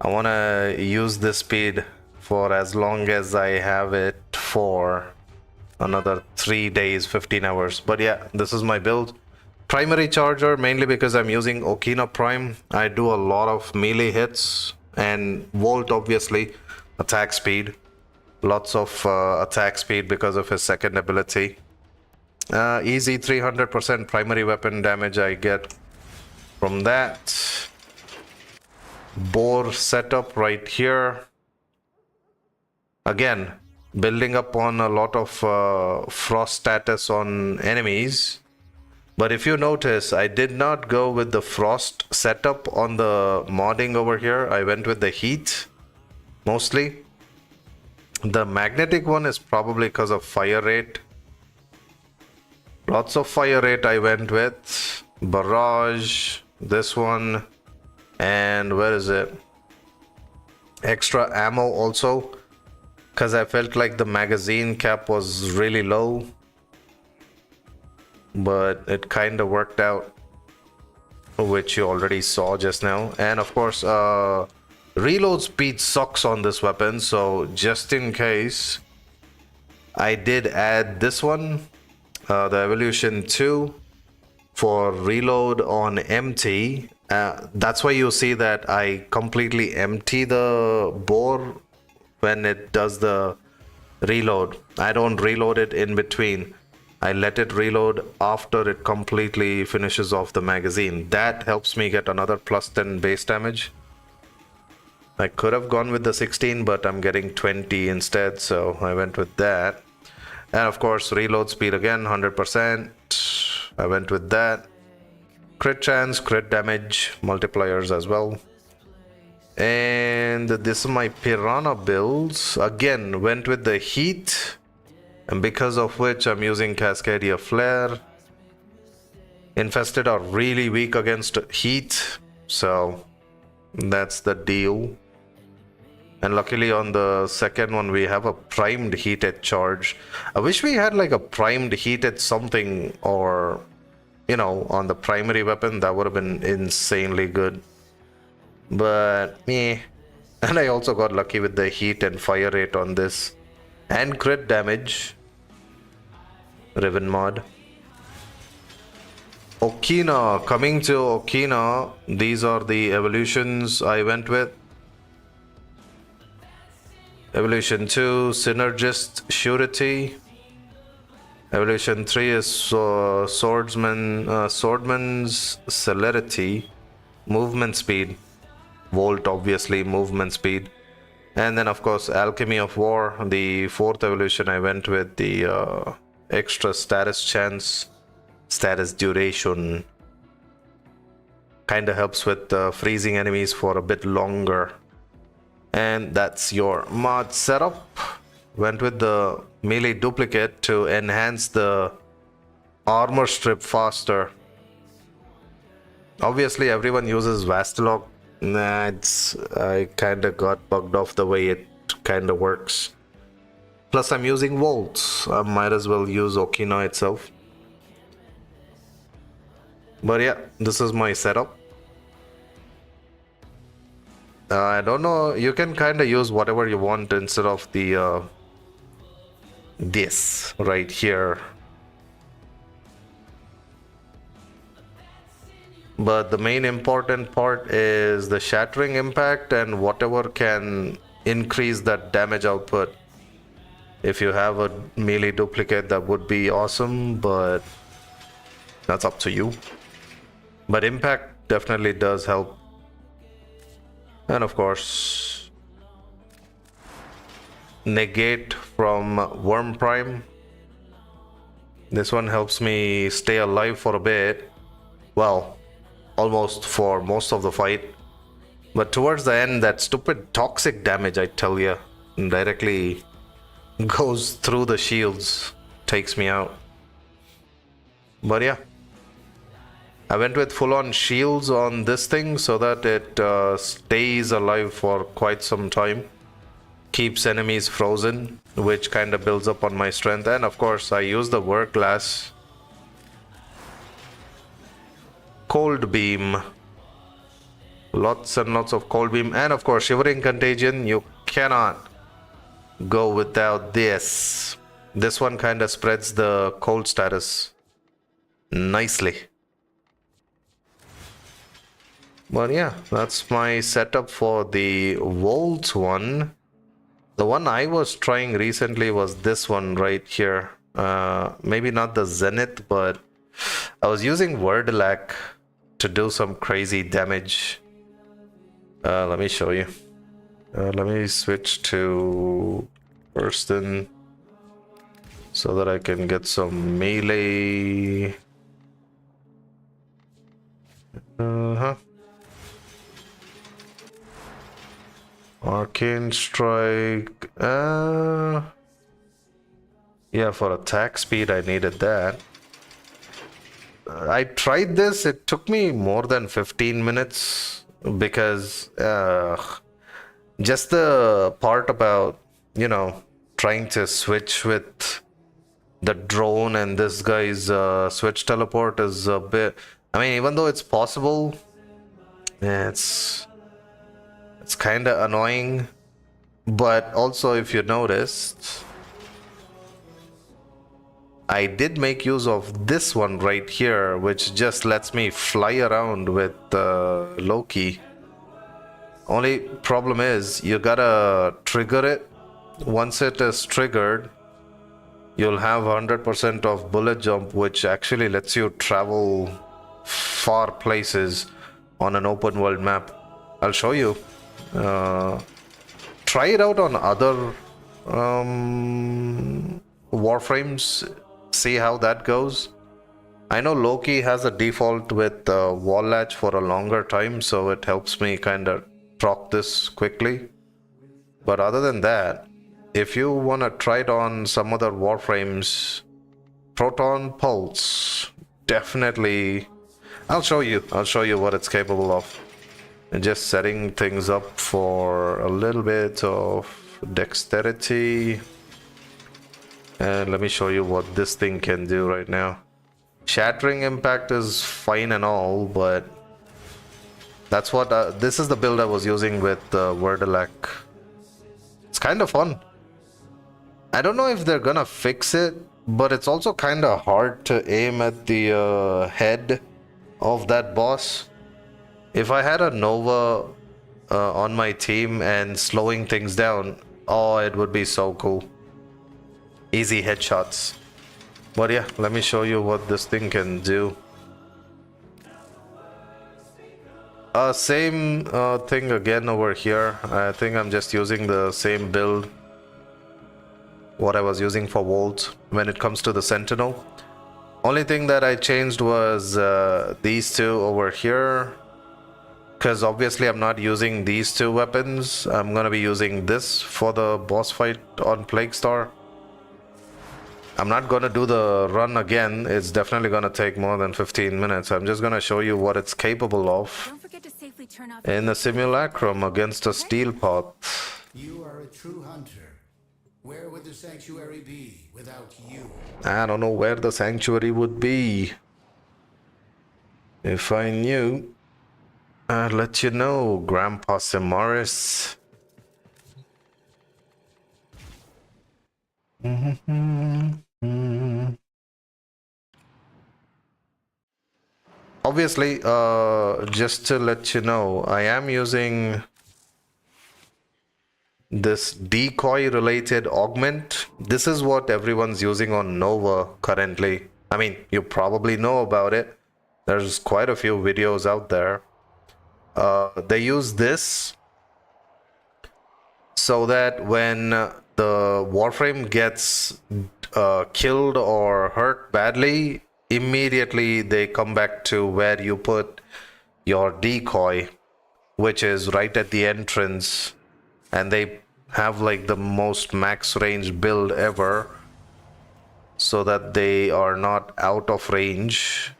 I want to use this speed for as long as I have it for another 3 days, 15 hours. But yeah, this is my build. Primary charger, mainly because I'm using Okina Prime. I do a lot of melee hits, and Volt, obviously, attack speed. Lots of attack speed because of his second ability. Easy 300% primary weapon damage I get from that. Boar setup right here. Again, building up on a lot of frost status on enemies. But if you notice, I did not go with the frost setup on the modding over here. I went with the heat mostly. The magnetic one is probably because of fire rate. Lots of fire rate I went with. Barrage, this one, and where is it? Extra ammo also, because I felt like the magazine cap was really low. But it kind of worked out, which you already saw just now. And of course, reload speed sucks on this weapon, so just in case, I did add this one. The Evolution 2 for reload on empty. That's why you see that I completely empty the bore when it does the reload. I don't reload it in between. I let it reload after it completely finishes off the magazine. That helps me get another plus 10 base damage. I could have gone with the 16, but I'm getting 20 instead, so I went with that. And of course, reload speed again, 100%. I went with that. Crit chance, crit damage, multipliers as well. And this is my Piranha builds. Again, went with the heat. And because of which I'm using Cascadia Flare. Infested are really weak against heat. So that's the deal. And luckily on the second one we have a primed heated charge. I wish we had like a primed heated something, or you know, on the primary weapon. That would have been insanely good. But meh. And I also got lucky with the heat and fire rate on this. And crit damage. Riven mod. Okina. Coming to Okina. These are the evolutions I went with. Evolution 2, Synergist Surety. Evolution 3 is Swordman's Celerity. Movement Speed. Volt, obviously, movement speed. And then, of course, Alchemy of War. The fourth evolution, I went with the extra status chance, status duration. Kinda helps with freezing enemies for a bit longer. And that's your mod setup. Went with the melee duplicate to enhance the armor strip faster. Obviously everyone uses Vastalok. Nah, I kinda got bugged off the way it kinda works. Plus I'm using Volts. I might as well use Okina itself. But yeah, this is my setup. I don't know, you can kind of use whatever you want instead of the this right here. But the main important part is the shattering impact and whatever can increase that damage output. If you have a melee duplicate, that would be awesome, but that's up to you. But impact definitely does help. And of course, negate from Worm Prime. This one helps me stay alive for a bit. Well, almost for most of the fight. But towards the end, that stupid toxic damage, I tell ya, directly goes through the shields, takes me out. But yeah, I went with full-on shields on this thing so that it stays alive for quite some time. Keeps enemies frozen, which kind of builds up on my strength. And of course, I use the work glass. Cold beam. Lots and lots of cold beam. And of course, shivering contagion. You cannot go without this. This one kind of spreads the cold status nicely. But yeah, that's my setup for the Volt one. The one I was trying recently was this one right here. Maybe not the Zenith, but I was using Wordlac to do some crazy damage. Let me show you. Let me switch to Bursten so that I can get some melee. Arcane Strike. Yeah, for attack speed, I needed that. I tried this. It took me more than 15 minutes because just the part about, you know, trying to switch with the drone and this guy's switch teleport is a bit. I mean, even though it's possible, it's kind of annoying. But also, if you noticed, I did make use of this one right here, which just lets me fly around with Loki. Only problem is you gotta trigger it. Once it is triggered, you'll have 100% of bullet jump, which actually lets you travel far places on an open world map. I'll show you. Try it out on other Warframes. See how that goes. I know Loki has a default with wall latch for a longer time, so it helps me kind of proc this quickly. But other than that, if you want to try it on some other Warframes, Proton Pulse, definitely. I'll show you what it's capable of. And just setting things up for a little bit of dexterity. And let me show you what this thing can do right now. Shattering Impact is fine and all, but that's what this is the build I was using with Wordlac. It's kind of fun. I don't know if they're gonna fix it, but it's also kind of hard to aim at the head of that boss. If I had a Nova on my team and slowing things down, oh, it would be so cool. Easy headshots. But yeah, let me show you what this thing can do. Same thing again over here. I think I'm just using the same build what I was using for Volt when it comes to the Sentinel. Only thing that I changed was these two over here, because obviously I'm not using these two weapons. I'm gonna be using this for the boss fight on Plague Star. I'm not gonna do the run again. It's definitely gonna take more than 15 minutes. I'm just gonna show you what it's capable of Don't forget to safely turn off in the simulacrum against a steel pot. You are a true hunter. Where would the sanctuary be without you? I don't know where the sanctuary would be. If I knew, I'd let you know, Grandpa Samaris. Obviously, just to let you know, I am using this decoy related augment. This is what everyone's using on Nova currently. I mean, you probably know about it. There's quite a few videos out there. They use this so that when the Warframe gets killed or hurt badly, immediately they come back to where you put your decoy, which is right at the entrance, and they have like the most max range build ever, so that they are not out of range.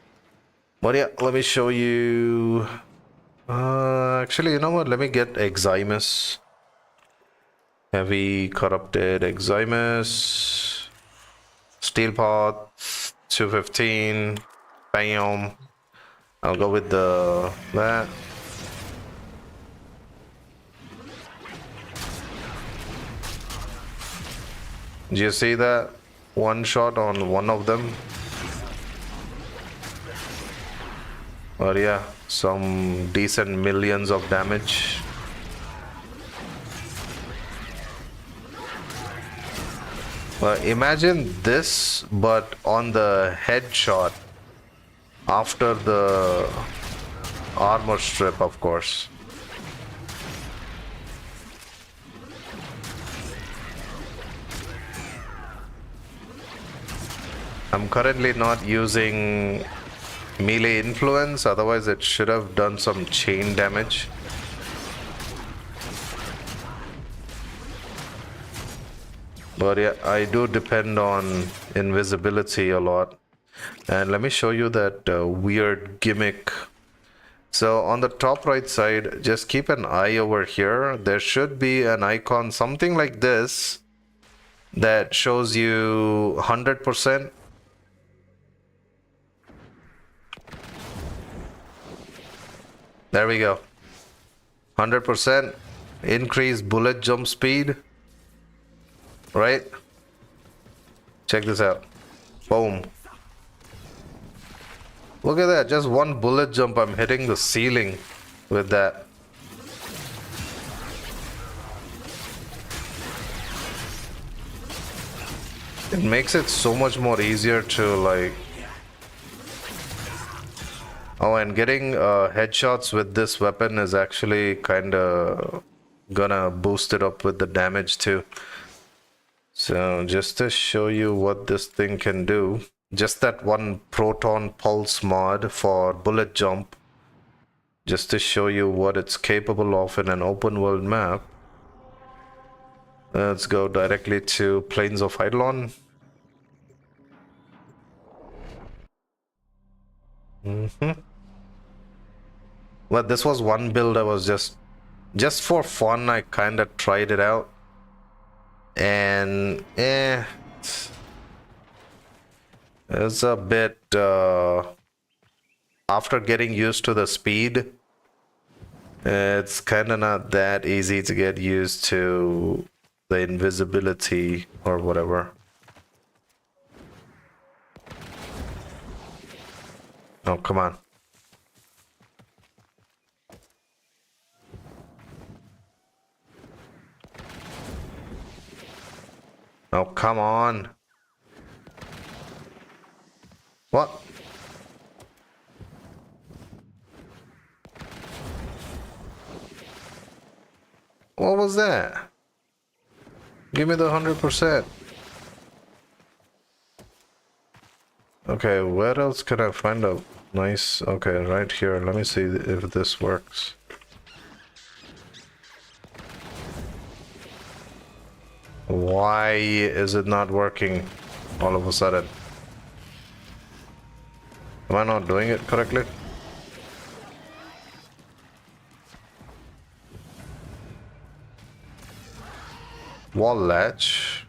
But yeah, let me show you. Actually, you know what? Let me get Eximus. Heavy corrupted Eximus. Steel pot 215. Bam. I'll go with that. Do you see that? One shot on one of them. But yeah, some decent millions of damage. Well, imagine this, but on the headshot after the armor strip, of course. I'm currently not using melee influence, otherwise it should have done some chain damage. But yeah, I do depend on invisibility a lot. And let me show you that weird gimmick. So on the top right side, just keep an eye over here. There should be an icon, something like this, that shows you 100%. There we go. 100% increase bullet jump speed. Right? Check this out. Boom. Look at that. Just one bullet jump. I'm hitting the ceiling with that. It makes it so much more easier to like... Oh, and getting headshots with this weapon is actually kind of gonna boost it up with the damage too. So just to show you what this thing can do, just that one proton pulse mod for bullet jump, just to show you what it's capable of in an open world map. Let's go directly to Plains of Eidolon. Well, this was one build I was just for fun, I kind of tried it out. And it's a bit after getting used to the speed, it's kind of not that easy to get used to the invisibility or whatever. Oh, come on. Oh, come on. What? What was that? Give me the 100%. Okay, where else can I find a nice... Okay, right here. Let me see if this works. Why is it not working all of a sudden? Am I not doing it correctly? Wall latch.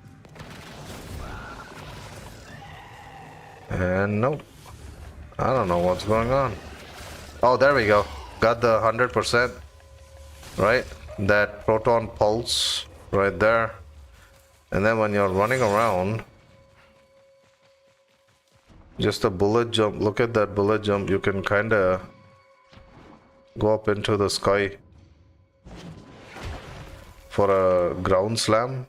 And nope. I don't know what's going on. Oh, there we go. Got the 100%. Right? That proton pulse right there. And then when you're running around, just a bullet jump, look at that bullet jump, you can kind of go up into the sky for a ground slam.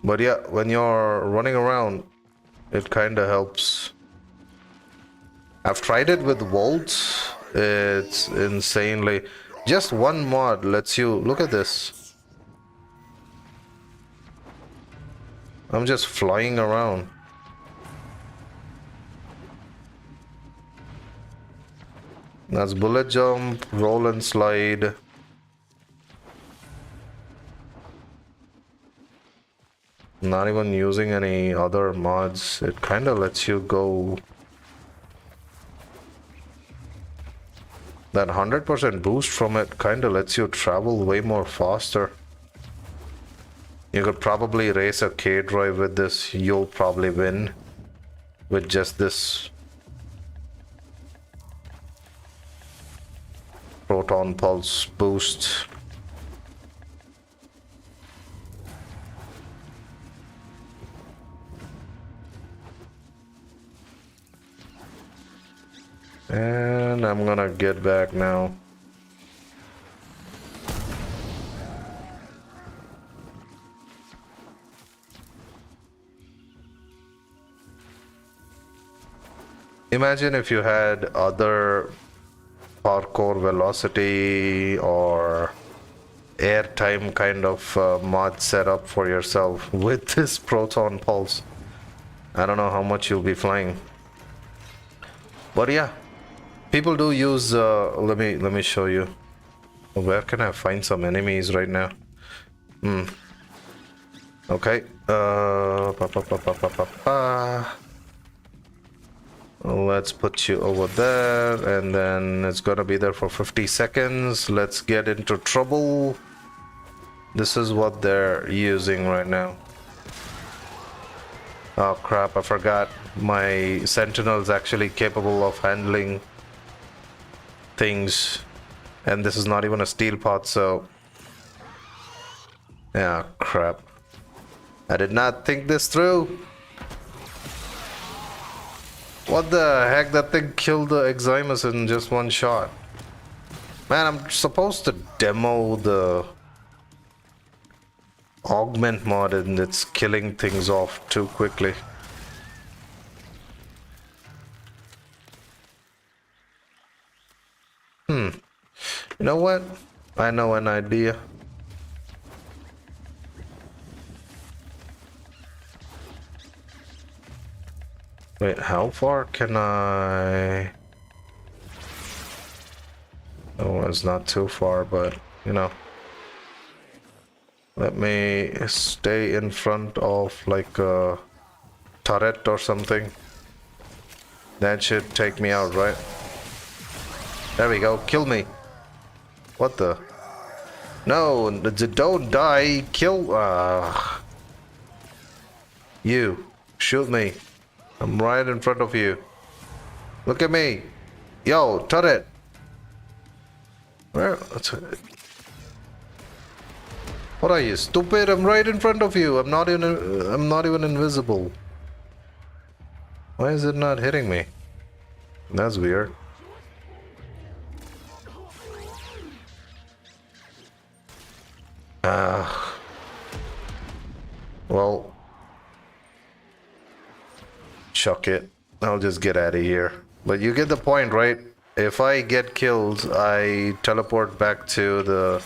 But yeah, when you're running around, it kind of helps. I've tried it with volts, it's insanely... Just one mod lets you... Look at this. I'm just flying around. That's bullet jump, roll and slide. Not even using any other mods. It kind of lets you go. That 100% boost from it kind of lets you travel way more faster. You could probably race a K drive with this. You'll probably win with just this proton pulse boost. And I'm gonna get back now. Imagine if you had other parkour velocity or airtime kind of mod set up for yourself with this proton pulse. I don't know how much you'll be flying. But yeah, people do use let me show you. Where can I find some enemies right now? Okay. Let's put you over there, and then it's gonna be there for 50 seconds. Let's get into trouble. This is what they're using right now. Oh crap, I forgot. My Sentinel is actually capable of handling things. And this is not even a steel pot, so... yeah, crap. I did not think this through. What the heck? That thing killed the Eximus in just one shot. Man, I'm supposed to demo the augment mod and it's killing things off too quickly. You know what? I know an idea. Wait, how far can I... oh, it's not too far, but, you know. Let me stay in front of, like, a turret or something. That should take me out, right? There we go, kill me. What the? No, don't die, kill... you, shoot me. I'm right in front of you. Look at me. Yo, turret. Where? What are you, stupid? I'm right in front of you. I'm not even invisible. Why is it not hitting me? That's weird. Well, chuck it. I'll just get out of here. But you get the point, right? If I get killed, I teleport back to the...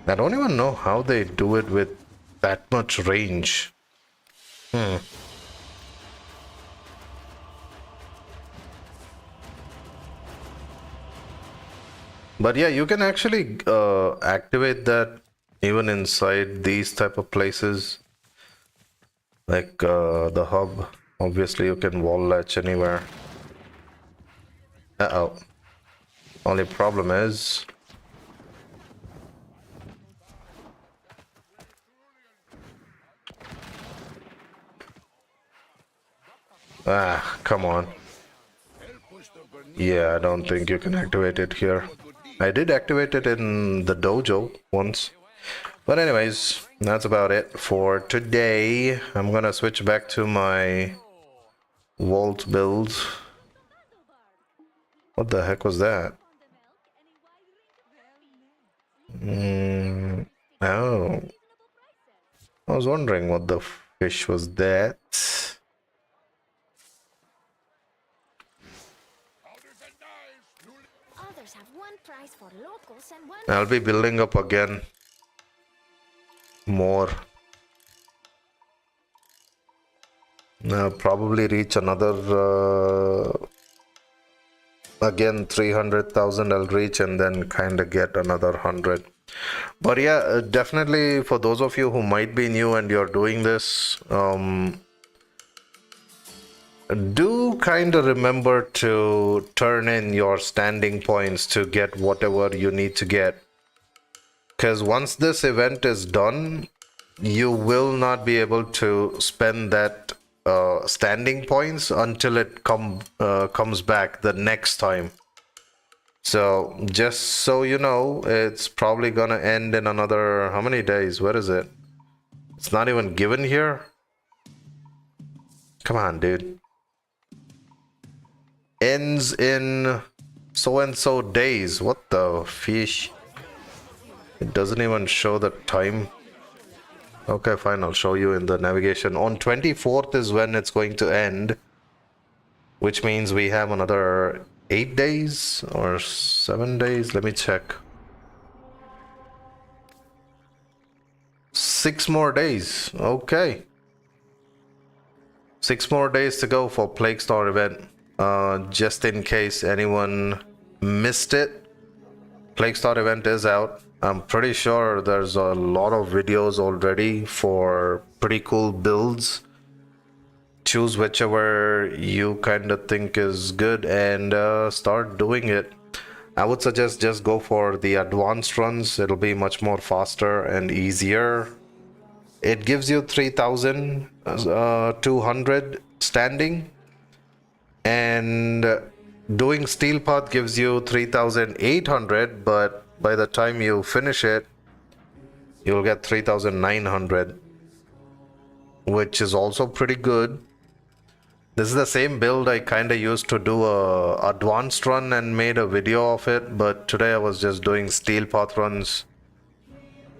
I don't even know how they do it with that much range. But yeah, you can actually activate that even inside these type of places. Like the hub. Obviously you can wall latch anywhere. Uh-oh. Only problem is... ah, come on. Yeah, I don't think you can activate it here. I did activate it in the dojo once. But anyways, that's about it for today. I'm gonna switch back to my vault build. What the heck was that? Oh. I was wondering what the fish was that? Others have one price for locals and one. I'll be building up again more. I'll probably reach another again 300,000 I'll reach, and then kind of get another 100. But yeah, definitely for those of you who might be new and you're doing this, do kind of remember to turn in your standing points to get whatever you need to get. Because once this event is done, you will not be able to spend that standing points until it comes back the next time. So just so you know, it's probably gonna end in another, how many days? Where is it? It's not even given here. Come on, dude. Ends in so and so days. What the fish? It doesn't even show the time. Okay, fine, I'll show you in the navigation. On 24th is when it's going to end, which means we have another 8 days or 7 days. Let me check. 6 more days. Okay. 6 more days to go for Plague Star event. Just in case anyone missed it, Plague Star event is out. I'm pretty sure there's a lot of videos already for pretty cool builds. Choose whichever you kind of think is good and start doing it. I would suggest just go for the advanced runs. It'll be much more faster and easier. It gives you 3,200 standing, and doing Steel Path gives you 3,800, but by the time you finish it, you'll get 3,900, which is also pretty good. This is the same build I kind of used to do a advanced run and made a video of it, but today I was just doing Steel Path runs.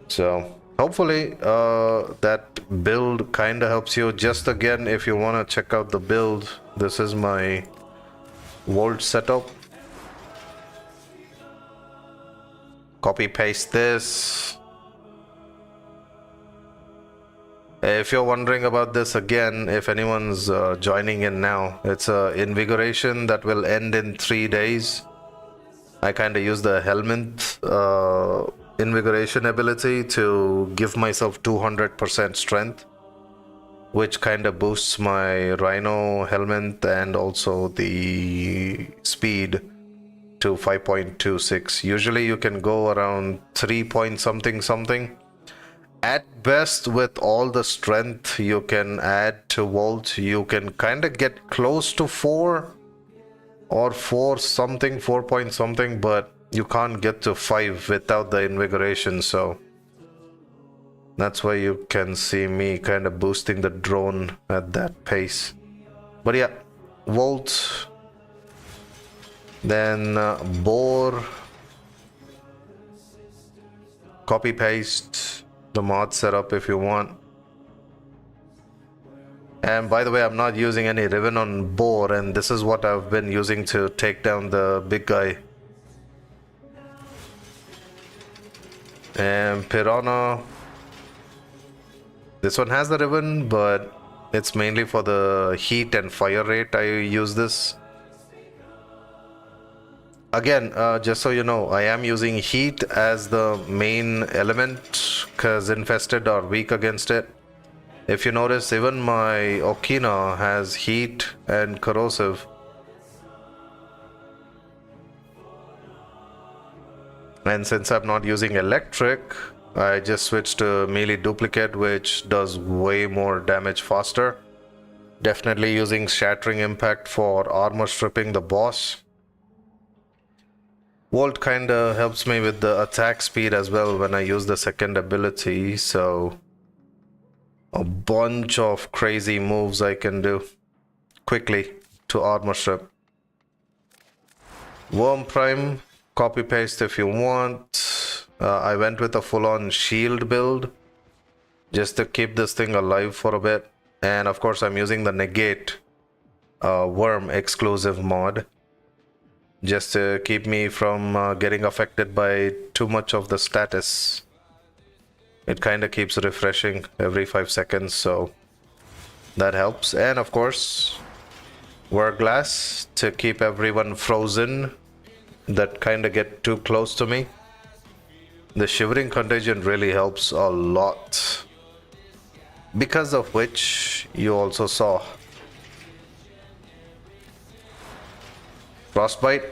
So hopefully that build kind of helps you. Just again, if you want to check out the build, this is my Vault setup. Copy paste this. If you're wondering about this again, if anyone's joining in now, it's a invigoration that will end in 3 days. I kind of use the helmet invigoration ability to give myself 200% strength, which kind of boosts my Rhino helmet and also the speed to 5.26. Usually you can go around 3 point something something. At best, with all the strength you can add to Vault, you can kind of get close to 4 or 4 something, 4 point something, but you can't get to 5 without the invigoration. So that's why you can see me kind of boosting the drone at that pace. But yeah, Vault, then Boar, copy paste the mod setup if you want. And by the way, I'm not using any Riven on Boar, and this is what I've been using to take down the big guy. And Piranha, this one has the Riven, but it's mainly for the heat and fire rate I use this. Again, just so you know, I am using heat as the main element because infested are weak against it. If you notice, even my Okina has heat and corrosive. And since I'm not using electric, I just switched to melee duplicate, which does way more damage faster. Definitely using shattering impact for armor stripping the boss. Vault kinda helps me with the attack speed as well when I use the second ability, so a bunch of crazy moves I can do quickly to armor strip. WARFRAME, copy paste if you want. I went with a full-on shield build just to keep this thing alive for a bit. And of course, I'm using the negate worm exclusive mod just to keep me from getting affected by too much of the status. It kind of keeps refreshing every 5 seconds, so that helps. And of course, wear glass to keep everyone frozen that kind of get too close to me. The shivering contagion really helps a lot, because of which you also saw frostbite.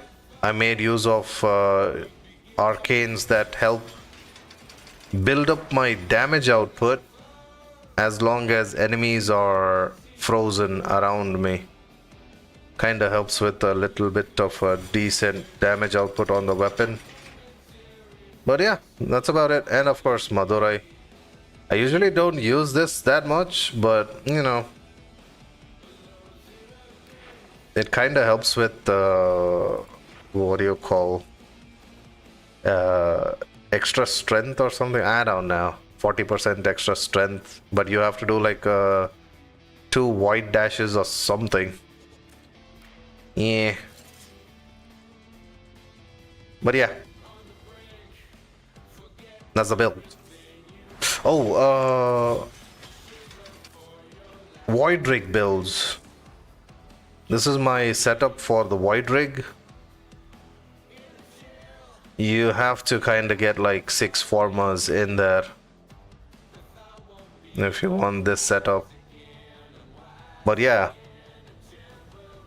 I made use of arcanes that help build up my damage output as long as enemies are frozen around me. Kinda helps with a little bit of a decent damage output on the weapon. But yeah, that's about it. And of course, Madurai. I usually don't use this that much, but you know, it kind of helps with what do you call, extra strength or something. I don't know, 40% extra strength, but you have to do like 2 white dashes or something. Yeah, but yeah, that's the build. Oh, void rig builds. This is my setup for the void rig. You have to kind of get like 6 formas in there if you want this setup. But yeah,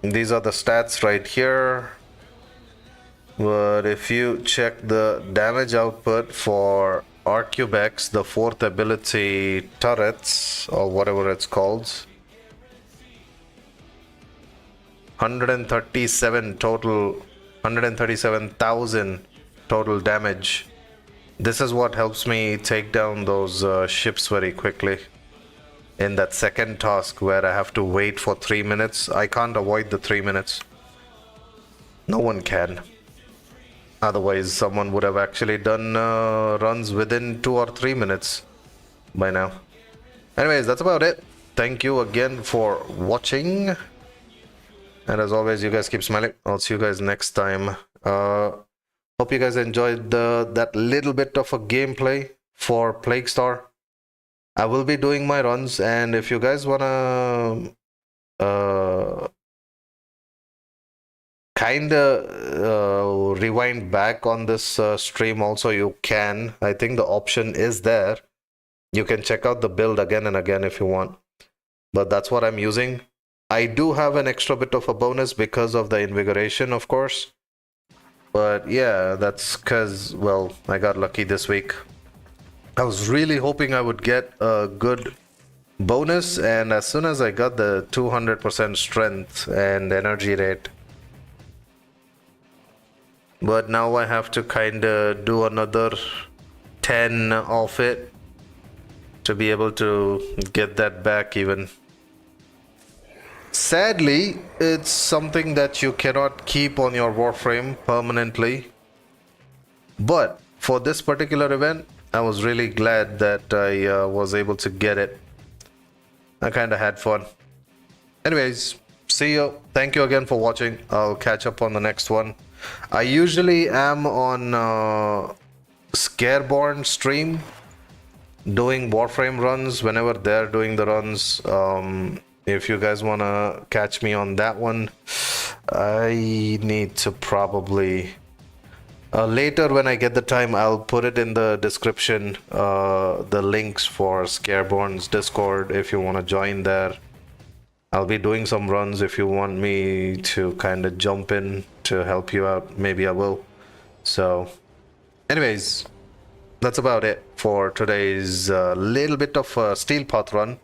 these are the stats right here. But if you check the damage output for Arcubex, the 4th ability turrets, or whatever it's called, 137 total, 137,000 total damage. This is what helps me take down those ships very quickly. In that second task where I have to wait for 3 minutes, I can't avoid the 3 minutes. No one can. Otherwise, someone would have actually done runs within 2 or 3 minutes by now. Anyways, that's about it. Thank you again for watching. And as always, you guys keep smiling. I'll see you guys next time. Hope you guys enjoyed that little bit of a gameplay for Plague Star. I will be doing my runs, and if you guys wanna kinda rewind back on this stream also, you can. I think the option is there. You can check out the build again and again if you want, but that's what I'm using. I do have an extra bit of a bonus because of the invigoration, of course, but yeah, that's because, well, I got lucky this week. I was really hoping I would get a good bonus, and as soon as I got the 200% strength and energy rate, but now I have to kind of do another 10 of it to be able to get that back even. Sadly, it's something that you cannot keep on your Warframe permanently, but for this particular event, I was really glad that I was able to get it. I kind of had fun. Anyways, see you. Thank you again for watching. I'll catch up on the next one. I usually am on Scareborn stream doing Warframe runs whenever they're doing the runs. If you guys want to catch me on that one, I need to probably... later when I get the time, I'll put it in the description, the links for Scareborn's Discord if you want to join there. I'll be doing some runs. If you want me to kind of jump in to help you out, maybe I will. So anyways, that's about it for today's little bit of a Steel Path run.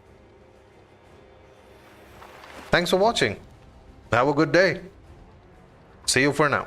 Thanks for watching. Have a good day. See you for now.